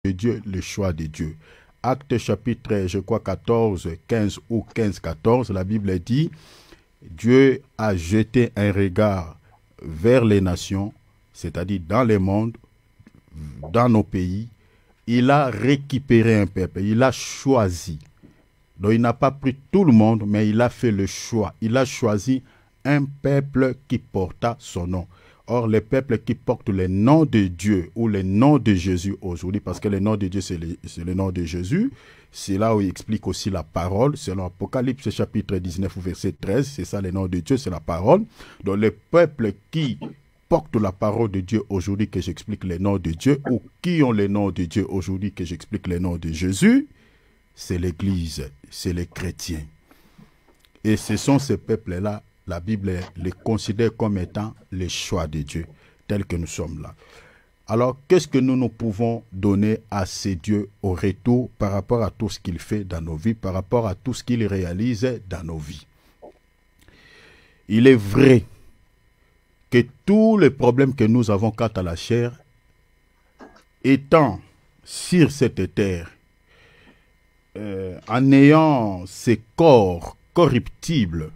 de Dieu, le choix de Dieu. Actes chapitre, je crois, 14, 15 ou 15, 14, la Bible dit, Dieu a jeté un regard vers les nations, c'est-à-dire dans les mondes, dans nos pays. Il a récupéré un peuple, il a choisi. Donc il n'a pas pris tout le monde, mais il a fait le choix. Il a choisi un peuple qui porta son nom. Or, les peuples qui portent le nom de Dieu ou le nom de Jésus aujourd'hui, parce que le nom de Dieu, c'est le nom de Jésus, c'est là où il explique aussi la parole, selon Apocalypse chapitre 19, verset 13, c'est ça le nom de Dieu, c'est la parole. Donc, les peuples qui portent la parole de Dieu aujourd'hui, que j'explique le nom de Dieu, ou qui ont le nom de Dieu aujourd'hui, que j'explique le nom de Jésus, c'est l'Église, c'est les chrétiens. Et ce sont ces peuples-là, la Bible les considère comme étant les choix de Dieu, tels que nous sommes là. Alors, qu'est-ce que nous pouvons donner à ces dieux au retour par rapport à tout ce qu'il fait dans nos vies, par rapport à tout ce qu'il réalise dans nos vies? Il est vrai que tous les problèmes que nous avons quant à la chair, étant sur cette terre, en ayant ces corps corruptibles,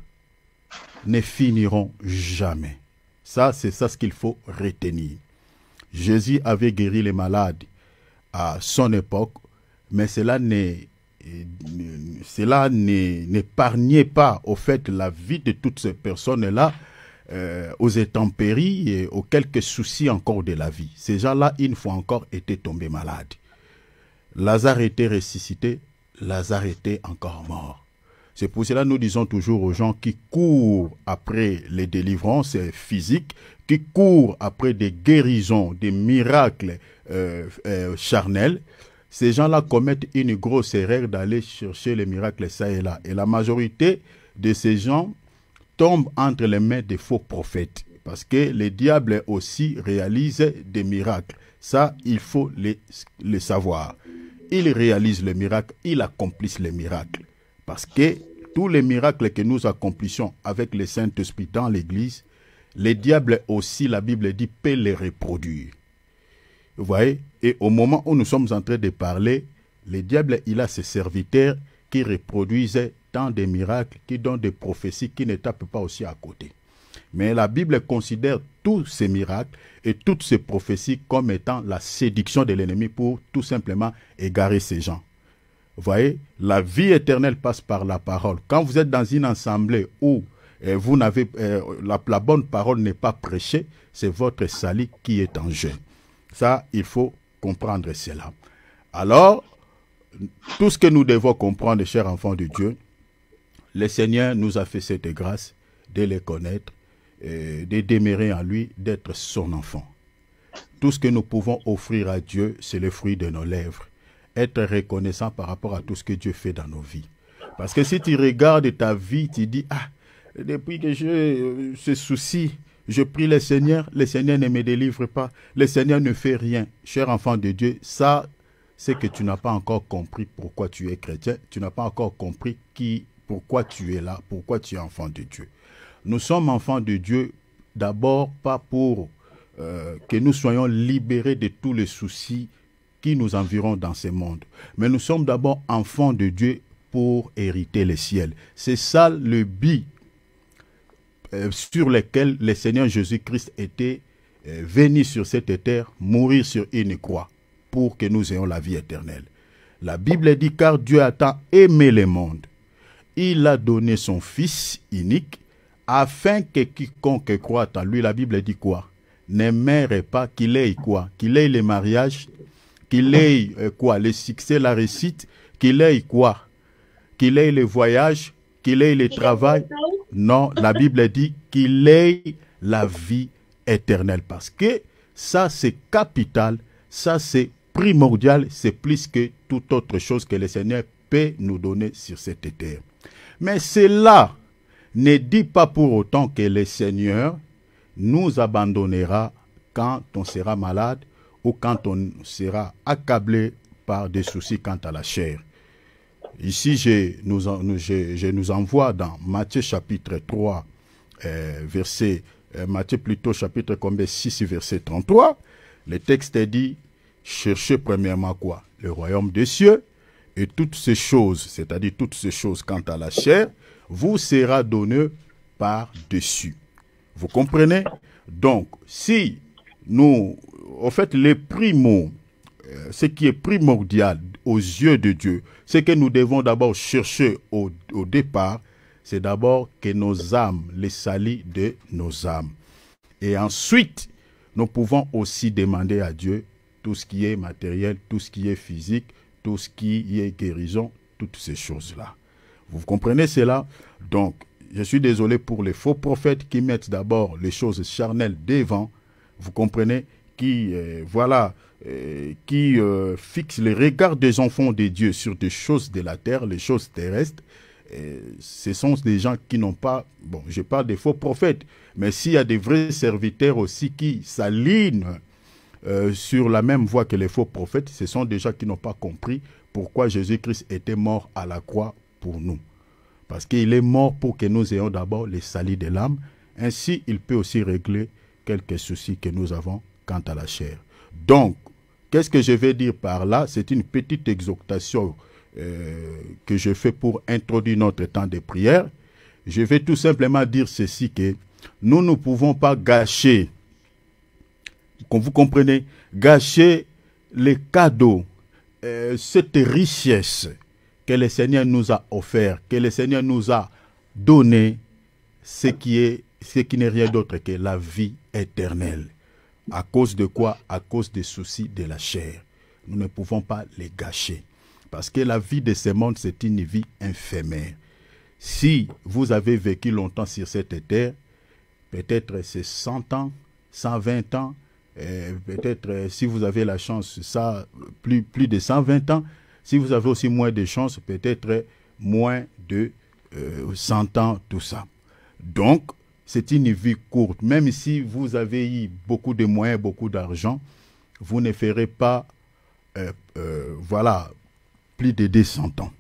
ne finiront jamais. Ça, c'est ça ce qu'il faut retenir. Jésus avait guéri les malades à son époque, mais cela n'épargnait pas au fait la vie de toutes ces personnes-là aux intempéries et aux quelques soucis encore de la vie. Ces gens-là, une fois encore, étaient tombés malades. Lazare était ressuscité, Lazare était encore mort. C'est pour cela que nous disons toujours aux gens qui courent après les délivrances physiques, qui courent après des guérisons, des miracles charnels. Ces gens-là commettent une grosse erreur d'aller chercher les miracles ça et là. Et la majorité de ces gens tombent entre les mains des faux prophètes. Parce que les diables aussi réalisent des miracles. Ça, il faut le savoir. Ils réalisent le miracle, ils accomplissent les miracles. Parce que tous les miracles que nous accomplissons avec le Saint-Esprit dans l'Église, les diables aussi, la Bible dit, peut les reproduire. Vous voyez? Et au moment où nous sommes en train de parler, le diable, il a ses serviteurs qui reproduisent tant des miracles, qui donnent des prophéties, qui ne tapent pas aussi à côté. Mais la Bible considère tous ces miracles et toutes ces prophéties comme étant la séduction de l'ennemi pour tout simplement égarer ces gens. Vous voyez, la vie éternelle passe par la parole. Quand vous êtes dans une assemblée où vous n'avez la bonne parole n'est pas prêchée, c'est votre salut qui est en jeu. Ça, il faut comprendre cela. Alors, tout ce que nous devons comprendre, chers enfants de Dieu, le Seigneur nous a fait cette grâce de les connaître, de demeurer en lui, d'être son enfant. Tout ce que nous pouvons offrir à Dieu, c'est le fruit de nos lèvres. Être reconnaissant par rapport à tout ce que Dieu fait dans nos vies. Parce que si tu regardes ta vie, tu dis, ah, depuis que j'ai ce souci, je prie le Seigneur ne me délivre pas, le Seigneur ne fait rien. Cher enfant de Dieu, ça, c'est que tu n'as pas encore compris pourquoi tu es chrétien, tu n'as pas encore compris pourquoi tu es là, pourquoi tu es enfant de Dieu. Nous sommes enfants de Dieu, d'abord pas pour que nous soyons libérés de tous les soucis qui nous environnent dans ce monde. Mais nous sommes d'abord enfants de Dieu pour hériter le ciel. C'est ça le but sur lequel le Seigneur Jésus-Christ était venu sur cette terre, mourir sur une croix, pour que nous ayons la vie éternelle. La Bible dit, car Dieu a tant aimé le monde, il a donné son Fils unique, afin que quiconque croit en lui, la Bible dit quoi? Ne meure pas, qu'il ait quoi? Qu'il ait le mariage, qu'il ait quoi? Le succès, la réussite, qu'il ait quoi? Qu'il ait le voyage, qu'il ait le travail. Non, la Bible dit qu'il ait la vie éternelle. Parce que ça, c'est capital, ça, c'est primordial, c'est plus que toute autre chose que le Seigneur peut nous donner sur cette terre. Mais cela ne dit pas pour autant que le Seigneur nous abandonnera quand on sera malade ou quand on sera accablé par des soucis quant à la chair. Ici, je nous envoie dans Matthieu chapitre 3, Matthieu plutôt chapitre 6, verset 33. Le texte dit, cherchez premièrement quoi? Le royaume des cieux, et toutes ces choses, c'est-à-dire toutes ces choses quant à la chair, vous sera donné par-dessus. Vous comprenez? Donc, si nous, en fait, les primos, ce qui est primordial aux yeux de Dieu, ce que nous devons d'abord chercher au départ, c'est d'abord que nos âmes, les salis de nos âmes. Et ensuite, nous pouvons aussi demander à Dieu tout ce qui est matériel, tout ce qui est physique, tout ce qui est guérison, toutes ces choses-là. Vous comprenez cela? Donc, je suis désolé pour les faux prophètes qui mettent d'abord les choses charnelles devant, vous comprenez, qui, fixent les regards des enfants de Dieu sur des choses de la terre, les choses terrestres. Ce sont des gens qui n'ont pas, bon, je parle des faux prophètes, mais s'il y a des vrais serviteurs aussi qui s'alignent sur la même voie que les faux prophètes, ce sont des gens qui n'ont pas compris pourquoi Jésus-Christ était mort à la croix pour nous. Parce qu'il est mort pour que nous ayons d'abord les salis de l'âme. Ainsi, il peut aussi régler quelques soucis que nous avons quant à la chair. Donc, qu'est-ce que je vais dire par là? C'est une petite exhortation que je fais pour introduire notre temps de prière. Je vais tout simplement dire ceci, que nous ne pouvons pas gâcher, comme vous comprenez, gâcher les cadeaux, cette richesse que le Seigneur nous a offert, que le Seigneur nous a donné, ce qui n'est rien d'autre que la vie éternelle. À cause de quoi? À cause des soucis de la chair. Nous ne pouvons pas les gâcher. Parce que la vie de ce monde, c'est une vie éphémère. Si vous avez vécu longtemps sur cette terre, peut-être c'est 100 ans, 120 ans, peut-être si vous avez la chance, ça, plus de 120 ans. Si vous avez aussi moins de chance, peut-être moins de 100 ans, tout ça. Donc, c'est une vie courte. Même si vous avez eu beaucoup de moyens, beaucoup d'argent, vous ne ferez pas, plus de 200 ans.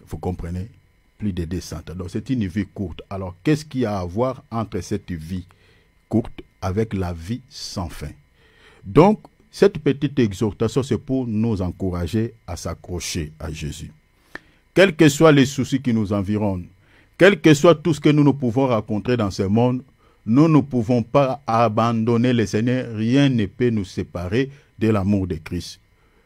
Vous comprenez? Plus de 200 ans. Donc, c'est une vie courte. Alors, qu'est-ce qu'il y a à voir entre cette vie courte avec la vie sans fin? Donc, cette petite exhortation, c'est pour nous encourager à s'accrocher à Jésus. Quels que soient les soucis qui nous environnent, quel que soit tout ce que nous pouvons rencontrer dans ce monde, nous ne pouvons pas abandonner le Seigneur. Rien ne peut nous séparer de l'amour de Christ.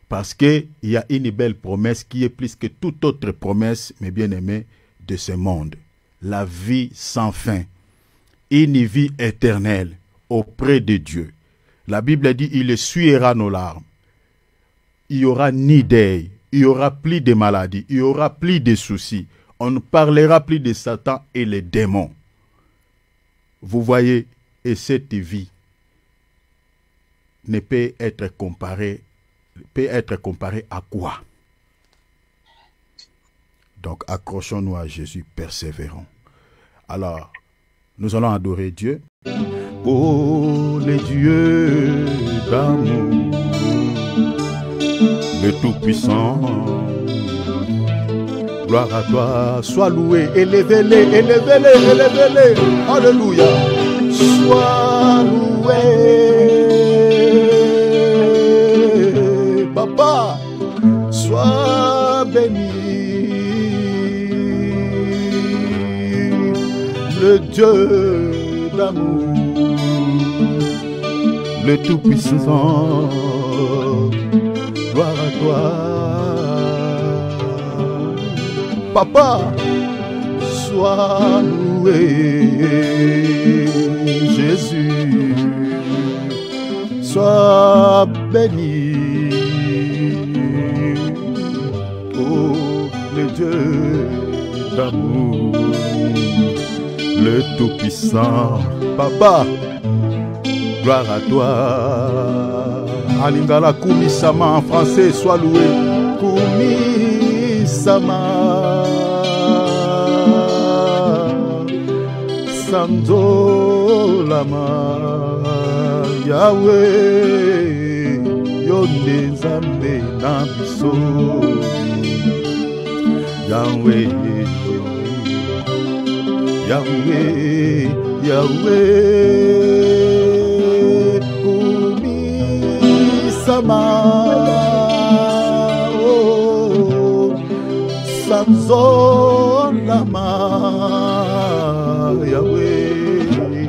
Parce qu'il y a une belle promesse qui est plus que toute autre promesse, mes bien-aimés, de ce monde. La vie sans fin. Une vie éternelle auprès de Dieu. La Bible dit, il essuiera nos larmes. Il n'y aura ni deuil, il n'y aura plus de maladies, il n'y aura plus de soucis. On ne parlera plus de Satan et les démons. Vous voyez, et cette vie ne peut être comparée à quoi? Donc, accrochons-nous à Jésus, persévérons. Alors, nous allons adorer Dieu. Oh, le Dieu d'amour, le Tout-Puissant, gloire à toi, sois loué, élevez-les, élevez-les, élevez-les, alléluia, sois loué, papa, sois béni, le Dieu d'amour, le Tout-Puissant, gloire à toi. Papa, sois loué, Jésus, sois béni, oh, le Dieu d'amour, le Tout-Puissant. Papa, gloire à toi. Alingala Kumisama en français, sois loué. Kumisama Sanzolama Yahweh Yonde Zambe Nabiso Yahweh Yahweh Yahweh oh, Sanzolama, Yahweh,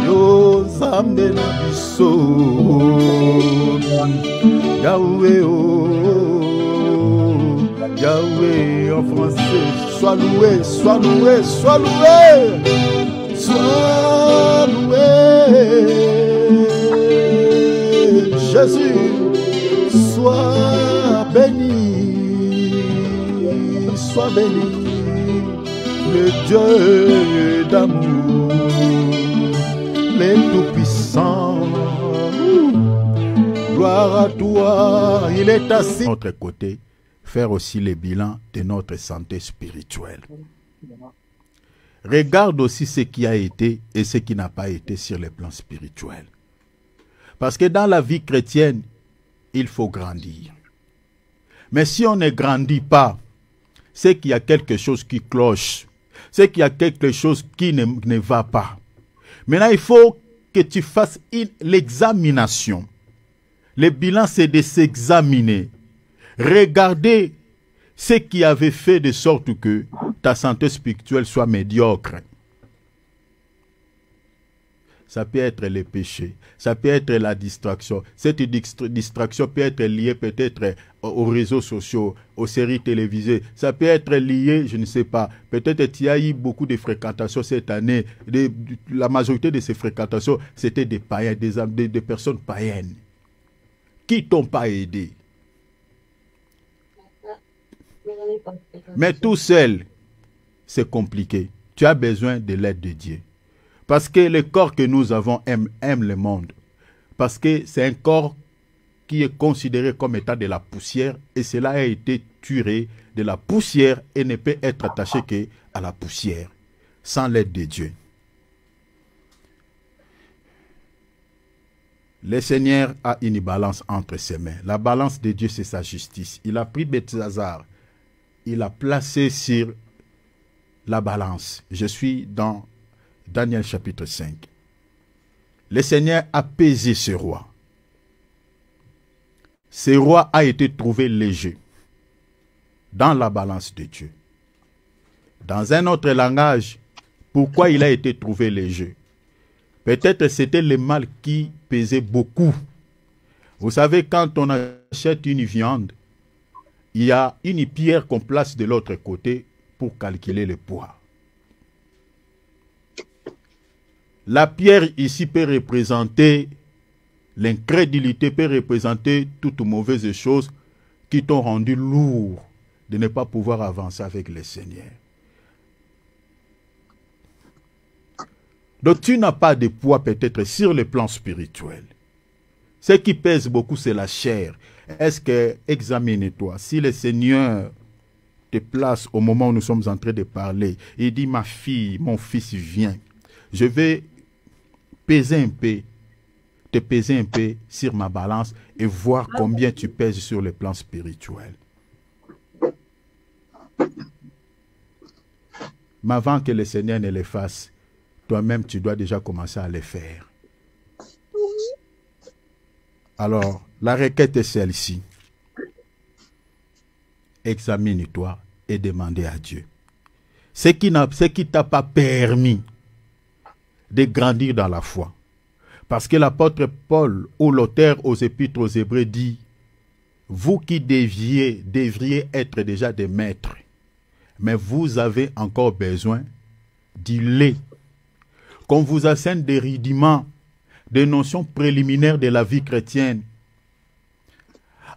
Yo Zambe na biso, Yahweh, oh, Yahweh en français, sois loué, sois loué, sois loué, sois loué, Jésus, sois béni, le Dieu d'amour, le Tout-Puissant. Gloire à toi, il est assis de notre côté, faire aussi le bilan de notre santé spirituelle. Regarde aussi ce qui a été et ce qui n'a pas été sur le plan spirituel. Parce que dans la vie chrétienne, il faut grandir. Mais si on ne grandit pas, c'est qu'il y a quelque chose qui cloche. C'est qu'il y a quelque chose qui ne va pas. Maintenant, il faut que tu fasses l'examination. Le bilan, c'est de s'examiner. Regarder ce qui avait fait de sorte que ta santé spirituelle soit médiocre. Ça peut être les péchés, ça peut être la distraction. Cette distraction peut être liée peut-être aux réseaux sociaux, aux séries télévisées. Ça peut être lié, je ne sais pas, peut-être qu'il y a eu beaucoup de fréquentations cette année. La majorité de ces fréquentations, c'était des païens, des personnes païennes qui t'ont pas aidé. Mais tout seul, c'est compliqué. Tu as besoin de l'aide de Dieu. Parce que le corps que nous avons aime le monde. Parce que c'est un corps qui est considéré comme étant de la poussière et cela a été tiré de la poussière et ne peut être attaché qu'à la poussière sans l'aide de Dieu. Le Seigneur a une balance entre ses mains. La balance de Dieu, c'est sa justice. Il a pris Beltsazar, il a placé sur la balance. Je suis dans Daniel chapitre 5. Le Seigneur a pesé ce roi. Ce roi a été trouvé léger dans la balance de Dieu. Dans un autre langage, pourquoi il a été trouvé léger? Peut-être c'était le mal qui pesait beaucoup. Vous savez, quand on achète une viande, il y a une pierre qu'on place de l'autre côté pour calculer le poids. La pierre ici peut représenter l'incrédulité, peut représenter toute mauvaise chose qui t'ont rendu lourd de ne pas pouvoir avancer avec le Seigneur. Donc tu n'as pas de poids peut-être sur le plan spirituel. Ce qui pèse beaucoup, c'est la chair. Est-ce que, examine-toi, si le Seigneur te place au moment où nous sommes en train de parler, il dit, ma fille, mon fils, viens, je vais peser un peu, te peser un peu sur ma balance et voir combien tu pèses sur le plan spirituel. Mais avant que le Seigneur ne le fasse, toi-même, tu dois déjà commencer à le faire. Alors, la requête est celle-ci. Examine-toi et demande à Dieu. Ce qui t'a pas permis de grandir dans la foi. Parce que l'apôtre Paul, ou l'auteur aux Épîtres aux Hébreux, dit, vous qui devriez être déjà des maîtres, mais vous avez encore besoin du lait. Qu'on vous enseigne des rudiments, des notions préliminaires de la vie chrétienne.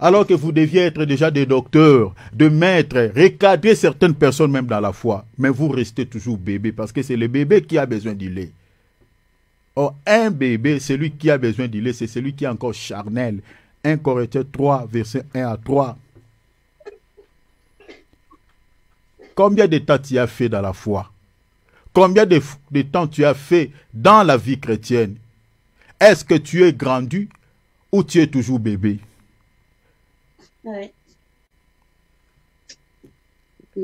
Alors que vous deviez être déjà des docteurs, de maîtres, recadrer certaines personnes même dans la foi. Mais vous restez toujours bébé parce que c'est le bébé qui a besoin du lait. Or, un bébé, celui qui a besoin du lait, c'est celui qui est encore charnel. 1 Corinthiens 3, verset 1 à 3. Combien de temps tu as fait dans la foi? Combien de temps tu as fait dans la vie chrétienne? Est-ce que tu es grandi ou tu es toujours bébé? Ouais.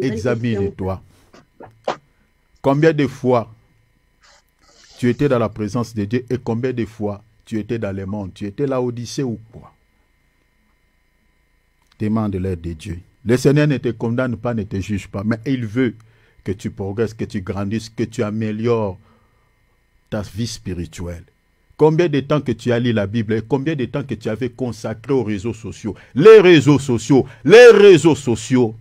Examine-toi. Combien de fois tu étais dans la présence de Dieu et combien de fois tu étais dans le monde? Tu étais là Odyssée ou quoi? Demande l'aide de Dieu. Le Seigneur ne te condamne pas, ne te juge pas, mais il veut que tu progresses, que tu grandisses, que tu améliores ta vie spirituelle. Combien de temps que tu as lu la Bible et combien de temps que tu avais consacré aux réseaux sociaux? Les réseaux sociaux, les réseaux sociaux.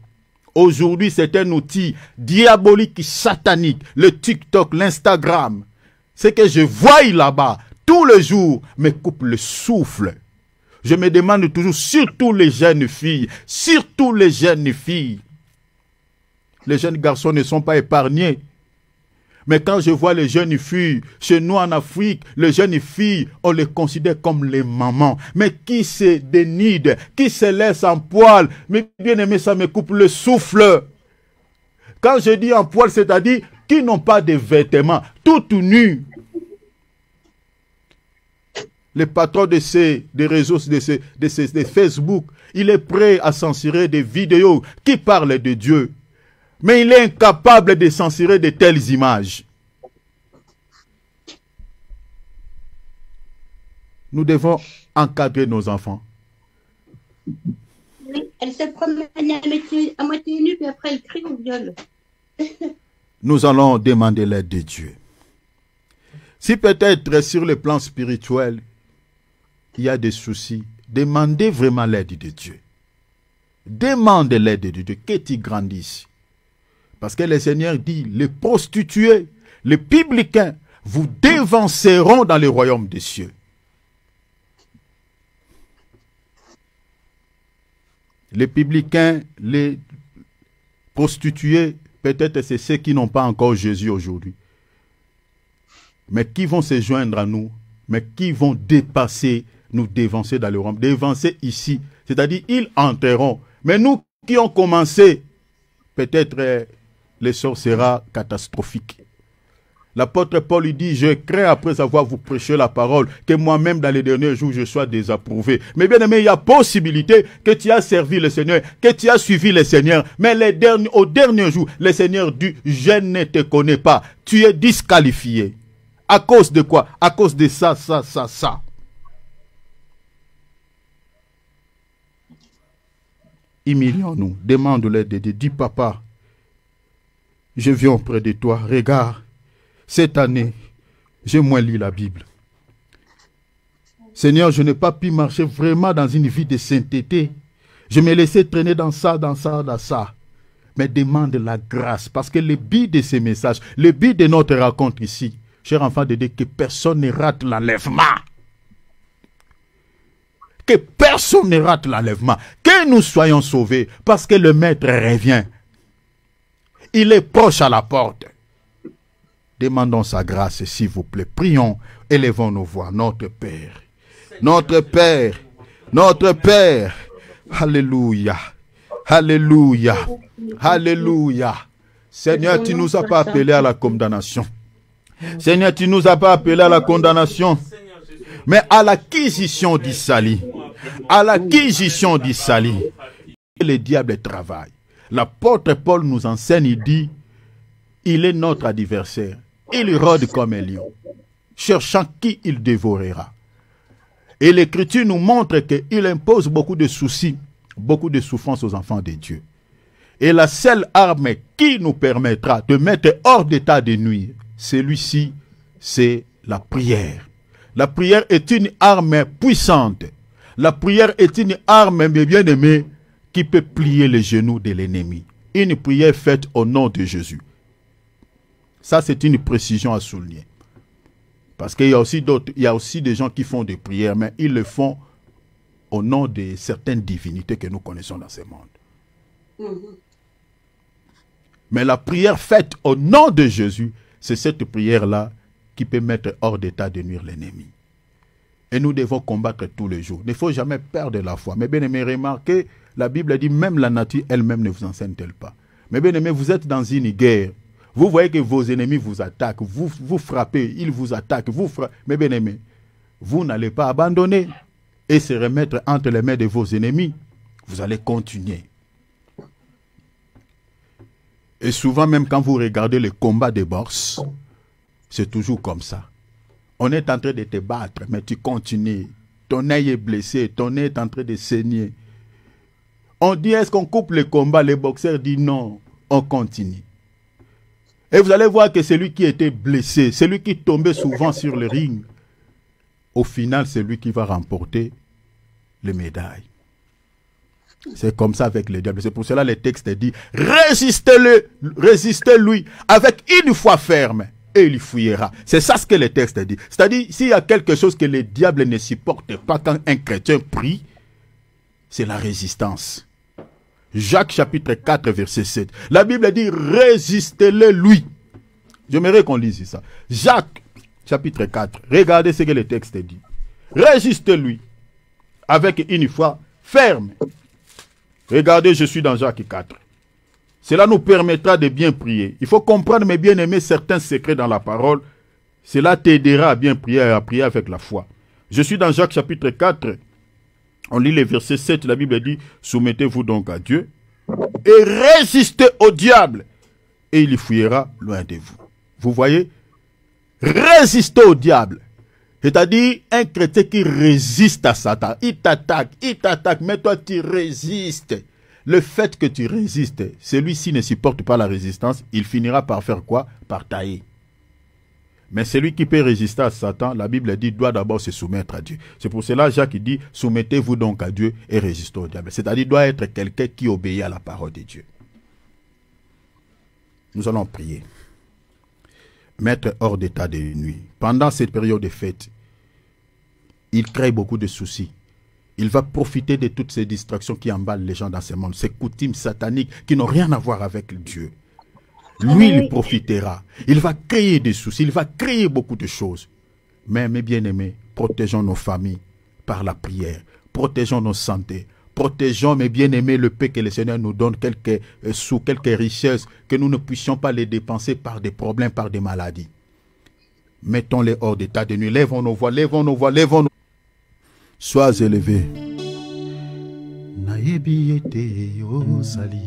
Aujourd'hui, c'est un outil diabolique, satanique. Le TikTok, l'Instagram. Ce que je vois là-bas, tous les jours, me coupe le souffle. Je me demande toujours, surtout les jeunes filles, surtout les jeunes filles. Les jeunes garçons ne sont pas épargnés. Mais quand je vois les jeunes filles, chez nous en Afrique, les jeunes filles, on les considère comme les mamans. Mais qui se dénide, qui se laisse en poil, mais bien aimé, ça me coupe le souffle. Quand je dis en poil, c'est-à-dire qui n'ont pas de vêtements, tout nus. Le patron des réseaux, de Facebook, il est prêt à censurer des vidéos qui parlent de Dieu. Mais il est incapable de censurer de telles images. Nous devons encadrer nos enfants. Oui, elle se promène à moitié nue, puis après elle crie au viol. Nous allons demander l'aide de Dieu. Si peut-être sur le plan spirituel, il y a des soucis, demandez vraiment l'aide de Dieu. Demande l'aide de Dieu, que tu grandisses. Parce que le Seigneur dit, les prostituées, les publicains, vous dévanceront dans le royaume des cieux. Les publicains, les prostituées, peut-être c'est ceux qui n'ont pas encore Jésus aujourd'hui. Mais qui vont se joindre à nous, mais qui vont dépasser, nous dévancer dans le royaume. Dévancer ici, c'est-à-dire ils entreront. Mais nous qui ont commencé, peut-être l'essor sera catastrophique. L'apôtre Paul lui dit, je crains après avoir vous prêché la parole, que moi-même dans les derniers jours je sois désapprouvé. Mais bien aimé, il y a possibilité que tu as servi le Seigneur, que tu as suivi le Seigneur. Mais au dernier jour, le Seigneur dit, je ne te connais pas. Tu es disqualifié. À cause de quoi? À cause de ça. Humilions-nous, demande l'aide de Dieu. Dis, papa, je viens auprès de toi, regarde, cette année, j'ai moins lu la Bible. Seigneur, je n'ai pas pu marcher vraiment dans une vie de sainteté. Je me laissais traîner dans ça. Mais demande la grâce, parce que le but de ces messages, le but de notre rencontre ici, cher enfant de Dieu, que personne ne rate l'enlèvement. Que personne ne rate l'enlèvement. Que nous soyons sauvés, parce que le Maître revient. Il est proche à la porte. Demandons sa grâce, s'il vous plaît. Prions, élevons nos voix. Notre Père. Notre Père. Notre Père. Alléluia. Alléluia. Alléluia. Seigneur, tu ne nous as pas appelés à la condamnation. Seigneur, tu ne nous as pas appelés à la condamnation, mais à l'acquisition du salut. À l'acquisition du salut. Et le diable travaille. L'apôtre Paul nous enseigne, il dit, il est notre adversaire. Il rôde comme un lion, cherchant qui il dévorera. Et l'Écriture nous montre qu'il impose beaucoup de soucis, beaucoup de souffrances aux enfants de Dieu. Et la seule arme qui nous permettra de mettre hors d'état de nuire, celui-ci, c'est la prière. La prière est une arme puissante. La prière est une arme, mes bien-aimés, qui peut plier les genoux de l'ennemi. Une prière faite au nom de Jésus. Ça, c'est une précision à souligner. Parce qu'il y a aussi d'autres, il y a aussi des gens qui font des prières, mais ils le font au nom de certaines divinités que nous connaissons dans ce monde. Mais la prière faite au nom de Jésus, c'est cette prière-là qui peut mettre hors d'état de nuire l'ennemi. Et nous devons combattre tous les jours. Il ne faut jamais perdre la foi. Mais bien aimé, remarquez, la Bible dit, même la nature elle-même ne vous enseigne-t-elle pas. Mais bien aimé, vous êtes dans une guerre. Vous voyez que vos ennemis vous attaquent, vous frappez, ils vous attaquent, vous frappez. Mais bien aimé, vous n'allez pas abandonner et se remettre entre les mains de vos ennemis. Vous allez continuer. Et souvent, même quand vous regardez les combats de boxe, c'est toujours comme ça. On est en train de te battre, mais tu continues. Ton œil est blessé, ton œil est en train de saigner. On dit, est-ce qu'on coupe le combat? Les boxeurs disent non, on continue. Et vous allez voir que celui qui était blessé, celui qui tombait souvent sur le ring, au final, c'est lui qui va remporter les médailles. C'est comme ça avec le diable. C'est pour cela que le texte dit, résistez-lui avec une foi ferme et il fuira. C'est ça ce que le texte dit. C'est-à-dire, s'il y a quelque chose que le diable ne supporte pas quand un chrétien prie, c'est la résistance. Jacques chapitre 4 verset 7. La Bible dit, résistez-le lui. J'aimerais qu'on lise ça. Jacques chapitre 4. Regardez ce que le texte dit. Résistez-lui avec une foi ferme. Regardez, je suis dans Jacques 4. Cela nous permettra de bien prier. Il faut comprendre, mes bien-aimés, certains secrets dans la parole. Cela t'aidera à bien prier et à prier avec la foi. Je suis dans Jacques chapitre 4. On lit le verset 7. La Bible dit, soumettez-vous donc à Dieu et résistez au diable et il y fuira loin de vous. Vous voyez? Résister au diable. C'est-à-dire un chrétien qui résiste à Satan. Il t'attaque, mais toi tu résistes. Le fait que tu résistes, celui-ci ne supporte pas la résistance, il finira par faire quoi? Par tailler. Mais celui qui peut résister à Satan, la Bible dit, doit d'abord se soumettre à Dieu. C'est pour cela Jacques dit, soumettez-vous donc à Dieu et résistez au diable. C'est-à-dire, doit être quelqu'un qui obéit à la parole de Dieu. Nous allons prier. Mettre hors d'état de nuit. Pendant cette période de fête, il crée beaucoup de soucis. Il va profiter de toutes ces distractions qui emballent les gens dans ce monde, ces coutumes sataniques qui n'ont rien à voir avec Dieu. Lui, il profitera. Il va créer des soucis, il va créer beaucoup de choses. Mais mes bien-aimés, protégeons nos familles par la prière. Protégeons nos santé. Protégeons, mes bien-aimés, le peu que le Seigneur nous donne, quelques sous, quelques richesses, que nous ne puissions pas les dépenser par des problèmes, par des maladies. Mettons-les hors d'état de nuit. Lèvons nos voix, lèvons nos voix, lèvons nos... Sois élevé. Nayebi ete ozali.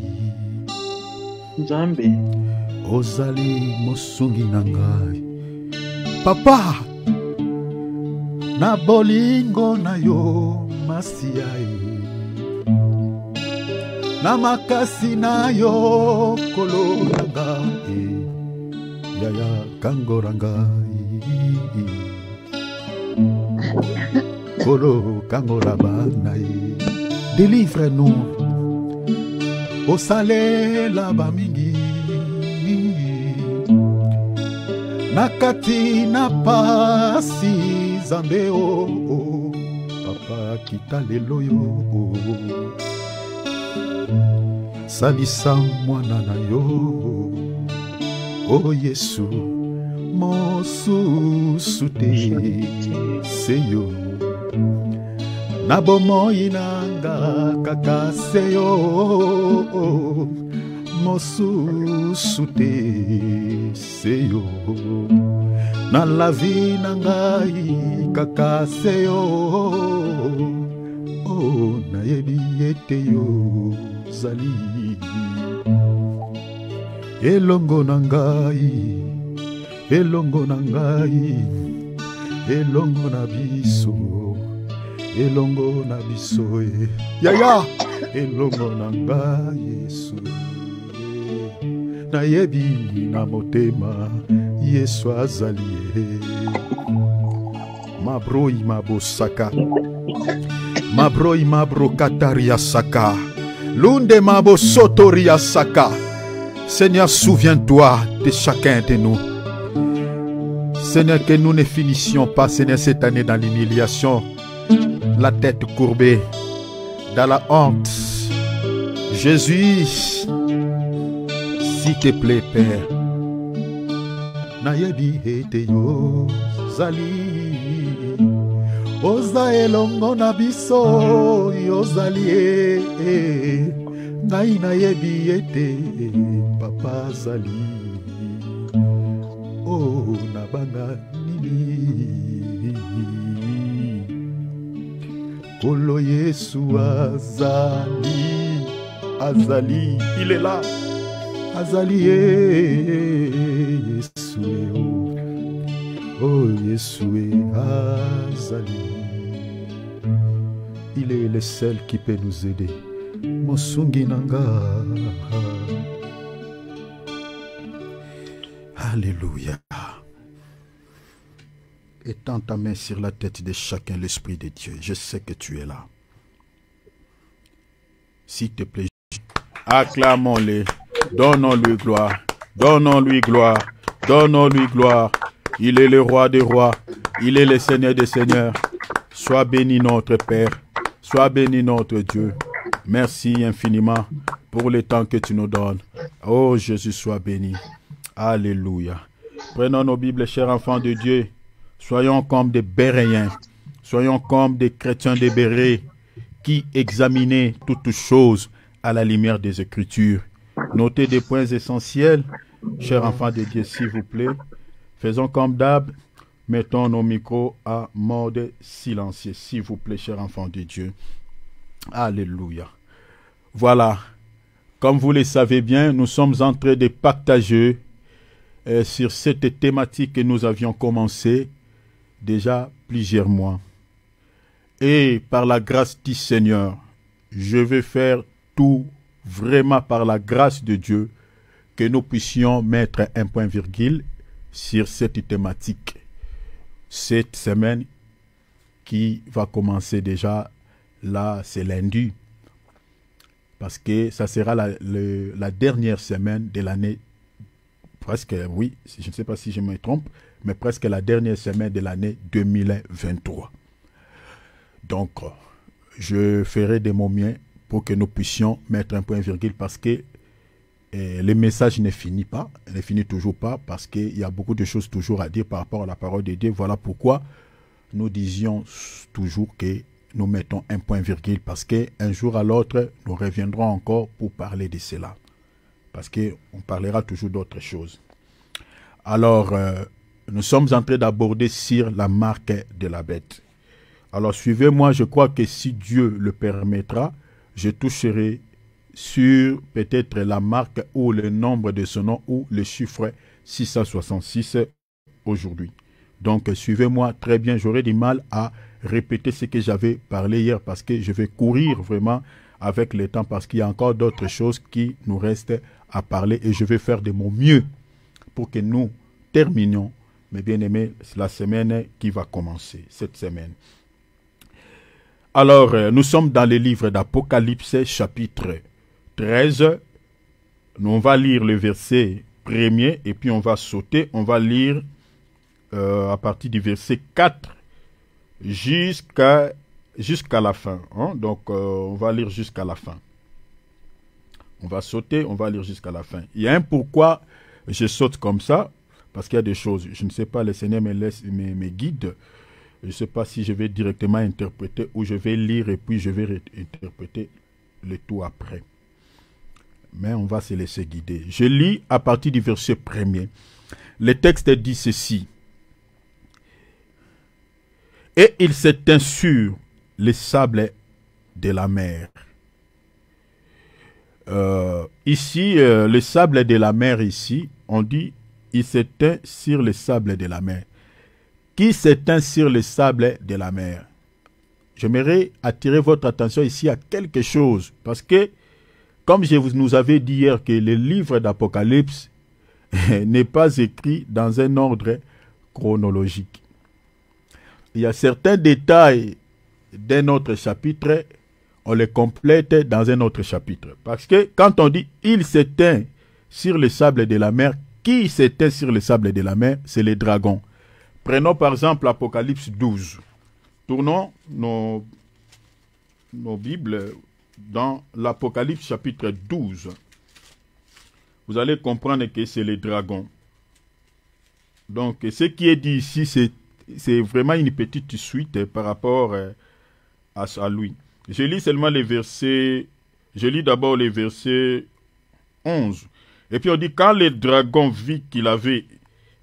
Nzambe. Ozali mosungi na ngai. Papa, na bolingo na yo masiai. Na makasi na yo kolo na ngai. Yaya kangora ngai. Kolo kangora banai. Délivre-nous. Osale la bamingi. Nakati na pasi zambe o. Papa kita lelo yo. Salisa mwana na yo. O Yesu mosusu te seyo. Nabomoi nanga kaka seyo. Mosusu te seyo. Na la vie nangai kaka seyo. Oh nayebi ete yo zali. Elongo nangai, elongo nangai, elongo na biso, elongo na biso yaya, elongo nangai Yesu. Nayebi na motema Yesu azali. Mabroi mabosaka, mabroi mabrokataria saka, lunde mabosotoria saka. Seigneur, souviens-toi de chacun de nous. Seigneur, que nous ne finissions pas, Seigneur, cette année dans l'humiliation, la tête courbée, dans la honte. Jésus, s'il te plaît, Père. Nayebi ete yo zali. Oza elongo na biso yo zali. Ngai nayebi ete papa zali. Oh nabanga nini. Kolo Yesu azali. Azali, il est là. Azali Yesu. Oh Yesu azali. Il est le seul qui peut nous aider. Mosungi nanga. Alléluia. Étends ta main sur la tête de chacun, l'Esprit de Dieu. Je sais que tu es là. S'il te plaît, acclamons-le. Donnons-lui gloire. Donnons-lui gloire. Donnons-lui gloire. Il est le roi des rois. Il est le Seigneur des seigneurs. Sois béni notre Père. Sois béni notre Dieu. Merci infiniment pour le temps que tu nous donnes. Oh Jésus, sois béni. Alléluia. Prenons nos Bibles, chers enfants de Dieu. Soyons comme des Béréens. Soyons comme des chrétiens des Bérés qui examinaient toutes choses à la lumière des Écritures. Notez des points essentiels, chers enfants de Dieu, s'il vous plaît. Faisons comme d'hab. Mettons nos micros à mode silencieux, s'il vous plaît, chers enfants de Dieu. Alléluia. Voilà. Comme vous le savez bien, nous sommes en train de partager sur cette thématique que nous avions commencé déjà plusieurs mois. Et par la grâce du Seigneur, je vais faire tout vraiment par la grâce de Dieu que nous puissions mettre un point virgule sur cette thématique. Cette semaine qui va commencer déjà, là c'est lundi, parce que ça sera la dernière semaine de l'année, presque, oui, je ne sais pas si je me trompe, mais presque la dernière semaine de l'année 2023. Donc, je ferai de mon mieux pour que nous puissions mettre un point virgule, parce que le message ne finit pas, ne finit toujours pas, parce qu'il y a beaucoup de choses toujours à dire par rapport à la parole de Dieu. Voilà pourquoi nous disions toujours que nous mettons un point virgule, parce qu'un jour à l'autre, nous reviendrons encore pour parler de cela. Parce qu'on parlera toujours d'autres choses. Alors, nous sommes en train d'aborder sur la marque de la bête. Alors, suivez-moi, je crois que si Dieu le permettra, je toucherai sur peut-être la marque ou le nombre de ce nom ou le chiffre 666 aujourd'hui. Donc, suivez-moi très bien. J'aurai du mal à répéter ce que j'avais parlé hier parce que je vais courir vraiment avec le temps parce qu'il y a encore d'autres choses qui nous restent à parler et je vais faire de mon mieux pour que nous terminions, mes bien-aimés, la semaine qui va commencer, cette semaine. Alors, nous sommes dans le livre d'Apocalypse, chapitre 13. On va lire le verset premier et puis on va sauter. On va lire à partir du verset 4 jusqu'à la fin. Hein? Donc, on va lire jusqu'à la fin. On va sauter, on va lire jusqu'à la fin. Il y a un pourquoi je saute comme ça, parce qu'il y a des choses. Je ne sais pas, le Seigneur me guide. Je ne sais pas si je vais directement interpréter ou je vais lire et puis je vais interpréter le tout après. Mais on va se laisser guider. Je lis à partir du verset premier. Le texte dit ceci. Et il s'éteint sur les sables de la mer. Ici, le sable de la mer, ici, on dit, il s'éteint sur les sables de la mer. Qui s'éteint sur les sables de la mer? J'aimerais attirer votre attention ici à quelque chose, parce que, comme je nous avais dit hier que le livre d'Apocalypse n'est pas écrit dans un ordre chronologique. Il y a certains détails d'un autre chapitre, on les complète dans un autre chapitre. Parce que quand on dit « il s'éteint sur les sables de la mer », qui s'éteint sur les sables de la mer? C'est les dragons. Prenons par exemple Apocalypse 12. Tournons nos Bibles dans l'Apocalypse chapitre 12. Vous allez comprendre que c'est les dragons. Donc, ce qui est dit ici, c'est vraiment une petite suite par rapport à lui. Je lis seulement les versets, je lis d'abord les versets 11. Et puis on dit, quand le dragon vit qu'il avait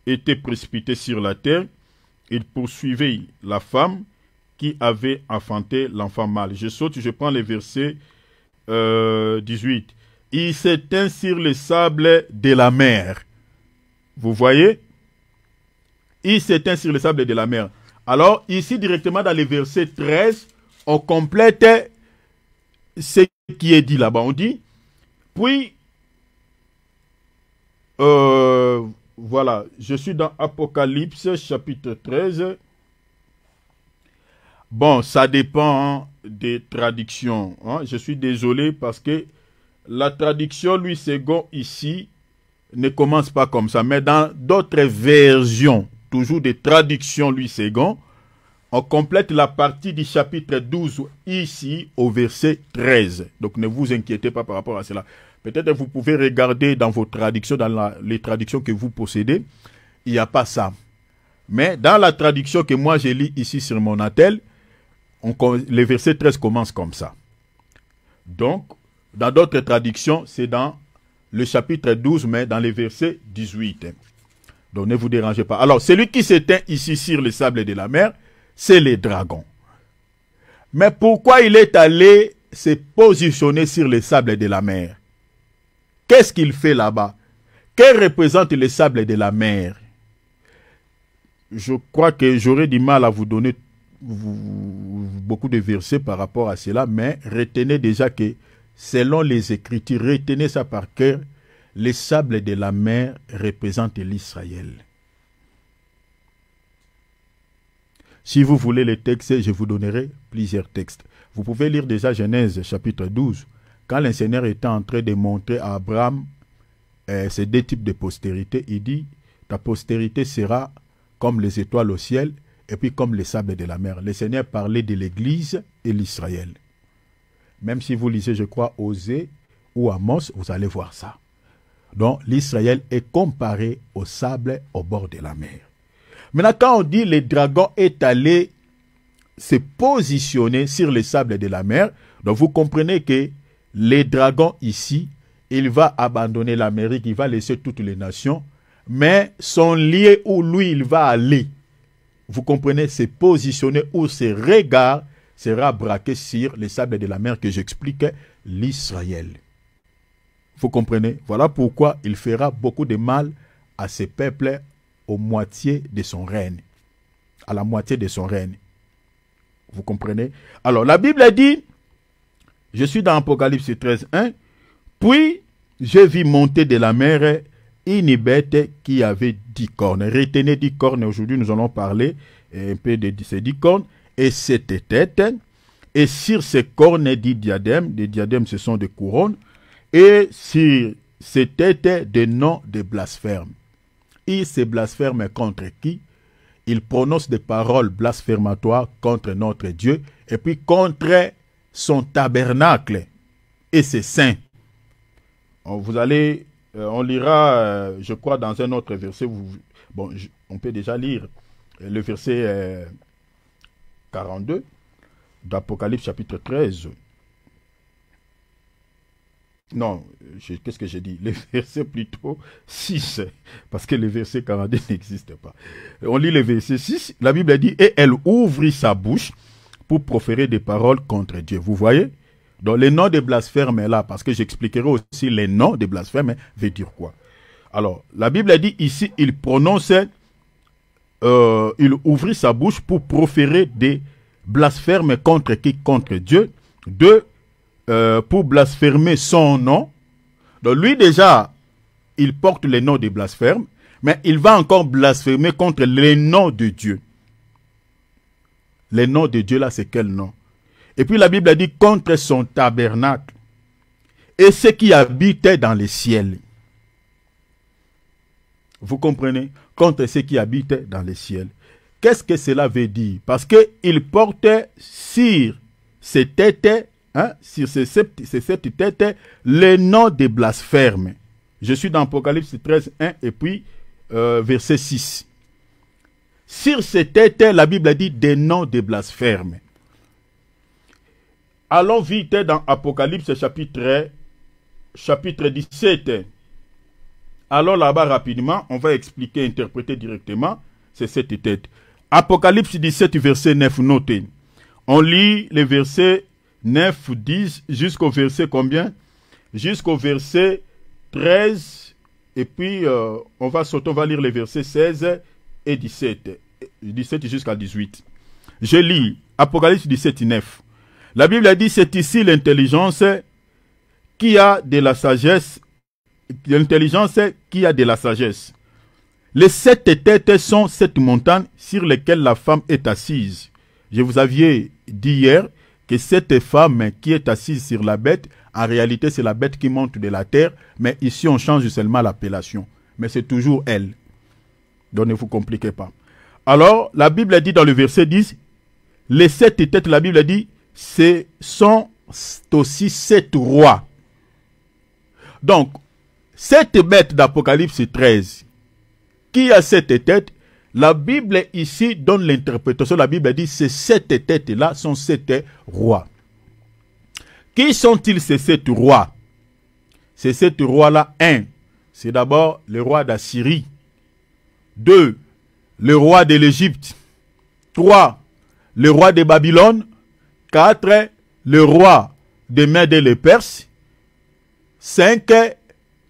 été précipité sur la terre, il poursuivait la femme qui avait enfanté l'enfant mâle. Je saute, je prends les versets 18. Il s'éteint sur les sables de la mer. Vous voyez? Il s'éteint sur les sables de la mer. Alors, ici, directement dans les versets 13, on complète ce qui est dit là-bas. On dit, puis, voilà, je suis dans Apocalypse chapitre 13. Bon, ça dépend des traductions. Hein. Je suis désolé parce que la traduction Louis II ici ne commence pas comme ça. Mais dans d'autres versions, toujours des traductions Louis II, on complète la partie du chapitre 12 ici au verset 13. Donc ne vous inquiétez pas par rapport à cela. Peut-être que vous pouvez regarder dans vos traductions, dans les traductions que vous possédez, il n'y a pas ça. Mais dans la traduction que moi je lis ici sur mon attel, le verset 13 commence comme ça. Donc, dans d'autres traductions, c'est dans le chapitre 12, mais dans les versets 18. Donc ne vous dérangez pas. Alors, celui qui s'éteint ici sur les sables de la mer, c'est les dragons. Mais pourquoi il est allé se positionner sur les sables de la mer? Qu'est-ce qu'il fait là-bas? Que représentent les sables de la mer? Je crois que j'aurais du mal à vous donner beaucoup de versets par rapport à cela, mais retenez déjà que selon les Écritures, retenez ça par cœur, les sables de la mer représentent l'Israël. Si vous voulez les textes, je vous donnerai plusieurs textes. Vous pouvez lire déjà Genèse chapitre 12, quand le Seigneur était en train de montrer à Abraham ces deux types de postérité, il dit, ta postérité sera comme les étoiles au ciel, et puis comme les sables de la mer. Le Seigneur parlait de l'Église et l'Israël. Même si vous lisez, je crois, Osée ou Amos, vous allez voir ça. Donc, l'Israël est comparé au sable au bord de la mer. Maintenant, quand on dit le dragon est allé se positionner sur les sables de la mer, donc vous comprenez que les dragons ici, il va abandonner l'Amérique, il va laisser toutes les nations, mais son lieu où lui, il va aller, vous comprenez, se positionner où ses regards sera braqué sur les sables de la mer que j'expliquais, l'Israël. Vous comprenez? Voilà pourquoi il fera beaucoup de mal à ces peuples aux moitiés de son règne. À la moitié de son règne. Vous comprenez? Alors, la Bible dit, je suis dans Apocalypse 13, 1, puis je vis monter de la mer une bête qui avait 10 cornes. Retenez 10 cornes, aujourd'hui nous allons parler un peu de ces 10 cornes. Et cette tête, et sur ces cornes 10 diadèmes, des diadèmes ce sont des couronnes, et sur ces têtes des noms de blasphème. Il se blasphème contre qui? Il prononce des paroles blasphématoires contre notre Dieu, et puis contre son tabernacle et ses saints. Vous allez... on lira, je crois, dans un autre verset. Bon, on peut déjà lire le verset 42 d'Apocalypse chapitre 13. Non, qu'est-ce que j'ai dit? Le verset plutôt 6, parce que le verset 42 n'existe pas. On lit le verset 6, la Bible dit « Et elle ouvrit sa bouche pour proférer des paroles contre Dieu. » Vous voyez? Donc, le nom de blasphème est là, parce que j'expliquerai aussi les noms de blasphème veut dire quoi. Alors, la Bible dit ici, il prononce, il ouvrit sa bouche pour proférer des blasphèmes contre qui? Contre Dieu. Pour blasphémer son nom. Donc, lui déjà, il porte le nom de blasphème, mais il va encore blasphémer contre les noms de Dieu. Les noms de Dieu, là, c'est quel nom? Et puis la Bible a dit contre son tabernacle et ceux qui habitaient dans les ciels. Vous comprenez? Contre ceux qui habitaient dans les ciels. Qu'est-ce que cela veut dire? Parce qu'il portait sur ses têtes, sur ces sept têtes, les noms des blasphèmes. Je suis dans Apocalypse 13, 1 et puis verset 6. Sur ces têtes, la Bible a dit des noms des blasphèmes. Allons vite dans Apocalypse chapitre 17. Allons là-bas rapidement, on va expliquer, interpréter directement ces sept têtes. Apocalypse 17, verset 9, notez. On lit les versets 9, 10, jusqu'au verset combien? Jusqu'au verset 13, et puis on va lire les versets 16 et 17. 17 jusqu'à 18. Je lis Apocalypse 17, 9. La Bible a dit, c'est ici l'intelligence qui a de la sagesse, l'intelligence qui a de la sagesse. Les 7 têtes sont 7 montagnes sur lesquelles la femme est assise. Je vous avais dit hier que cette femme qui est assise sur la bête, en réalité c'est la bête qui monte de la terre, mais ici on change seulement l'appellation. Mais c'est toujours elle. Donc ne vous compliquez pas. Alors la Bible dit dans le verset 10, les 7 têtes, la Bible dit, ce sont aussi 7 rois. Donc, cette bête d'Apocalypse 13, qui a 7 têtes, la Bible ici donne l'interprétation. La Bible dit ces 7 têtes-là sont 7 rois. Qui sont-ils ces 7 rois? Ces 7 rois-là, 1, c'est d'abord le roi d'Assyrie. 2, le roi de l'Égypte. 3, le roi de Babylone. 4, le roi de Mède et les Perses. 5,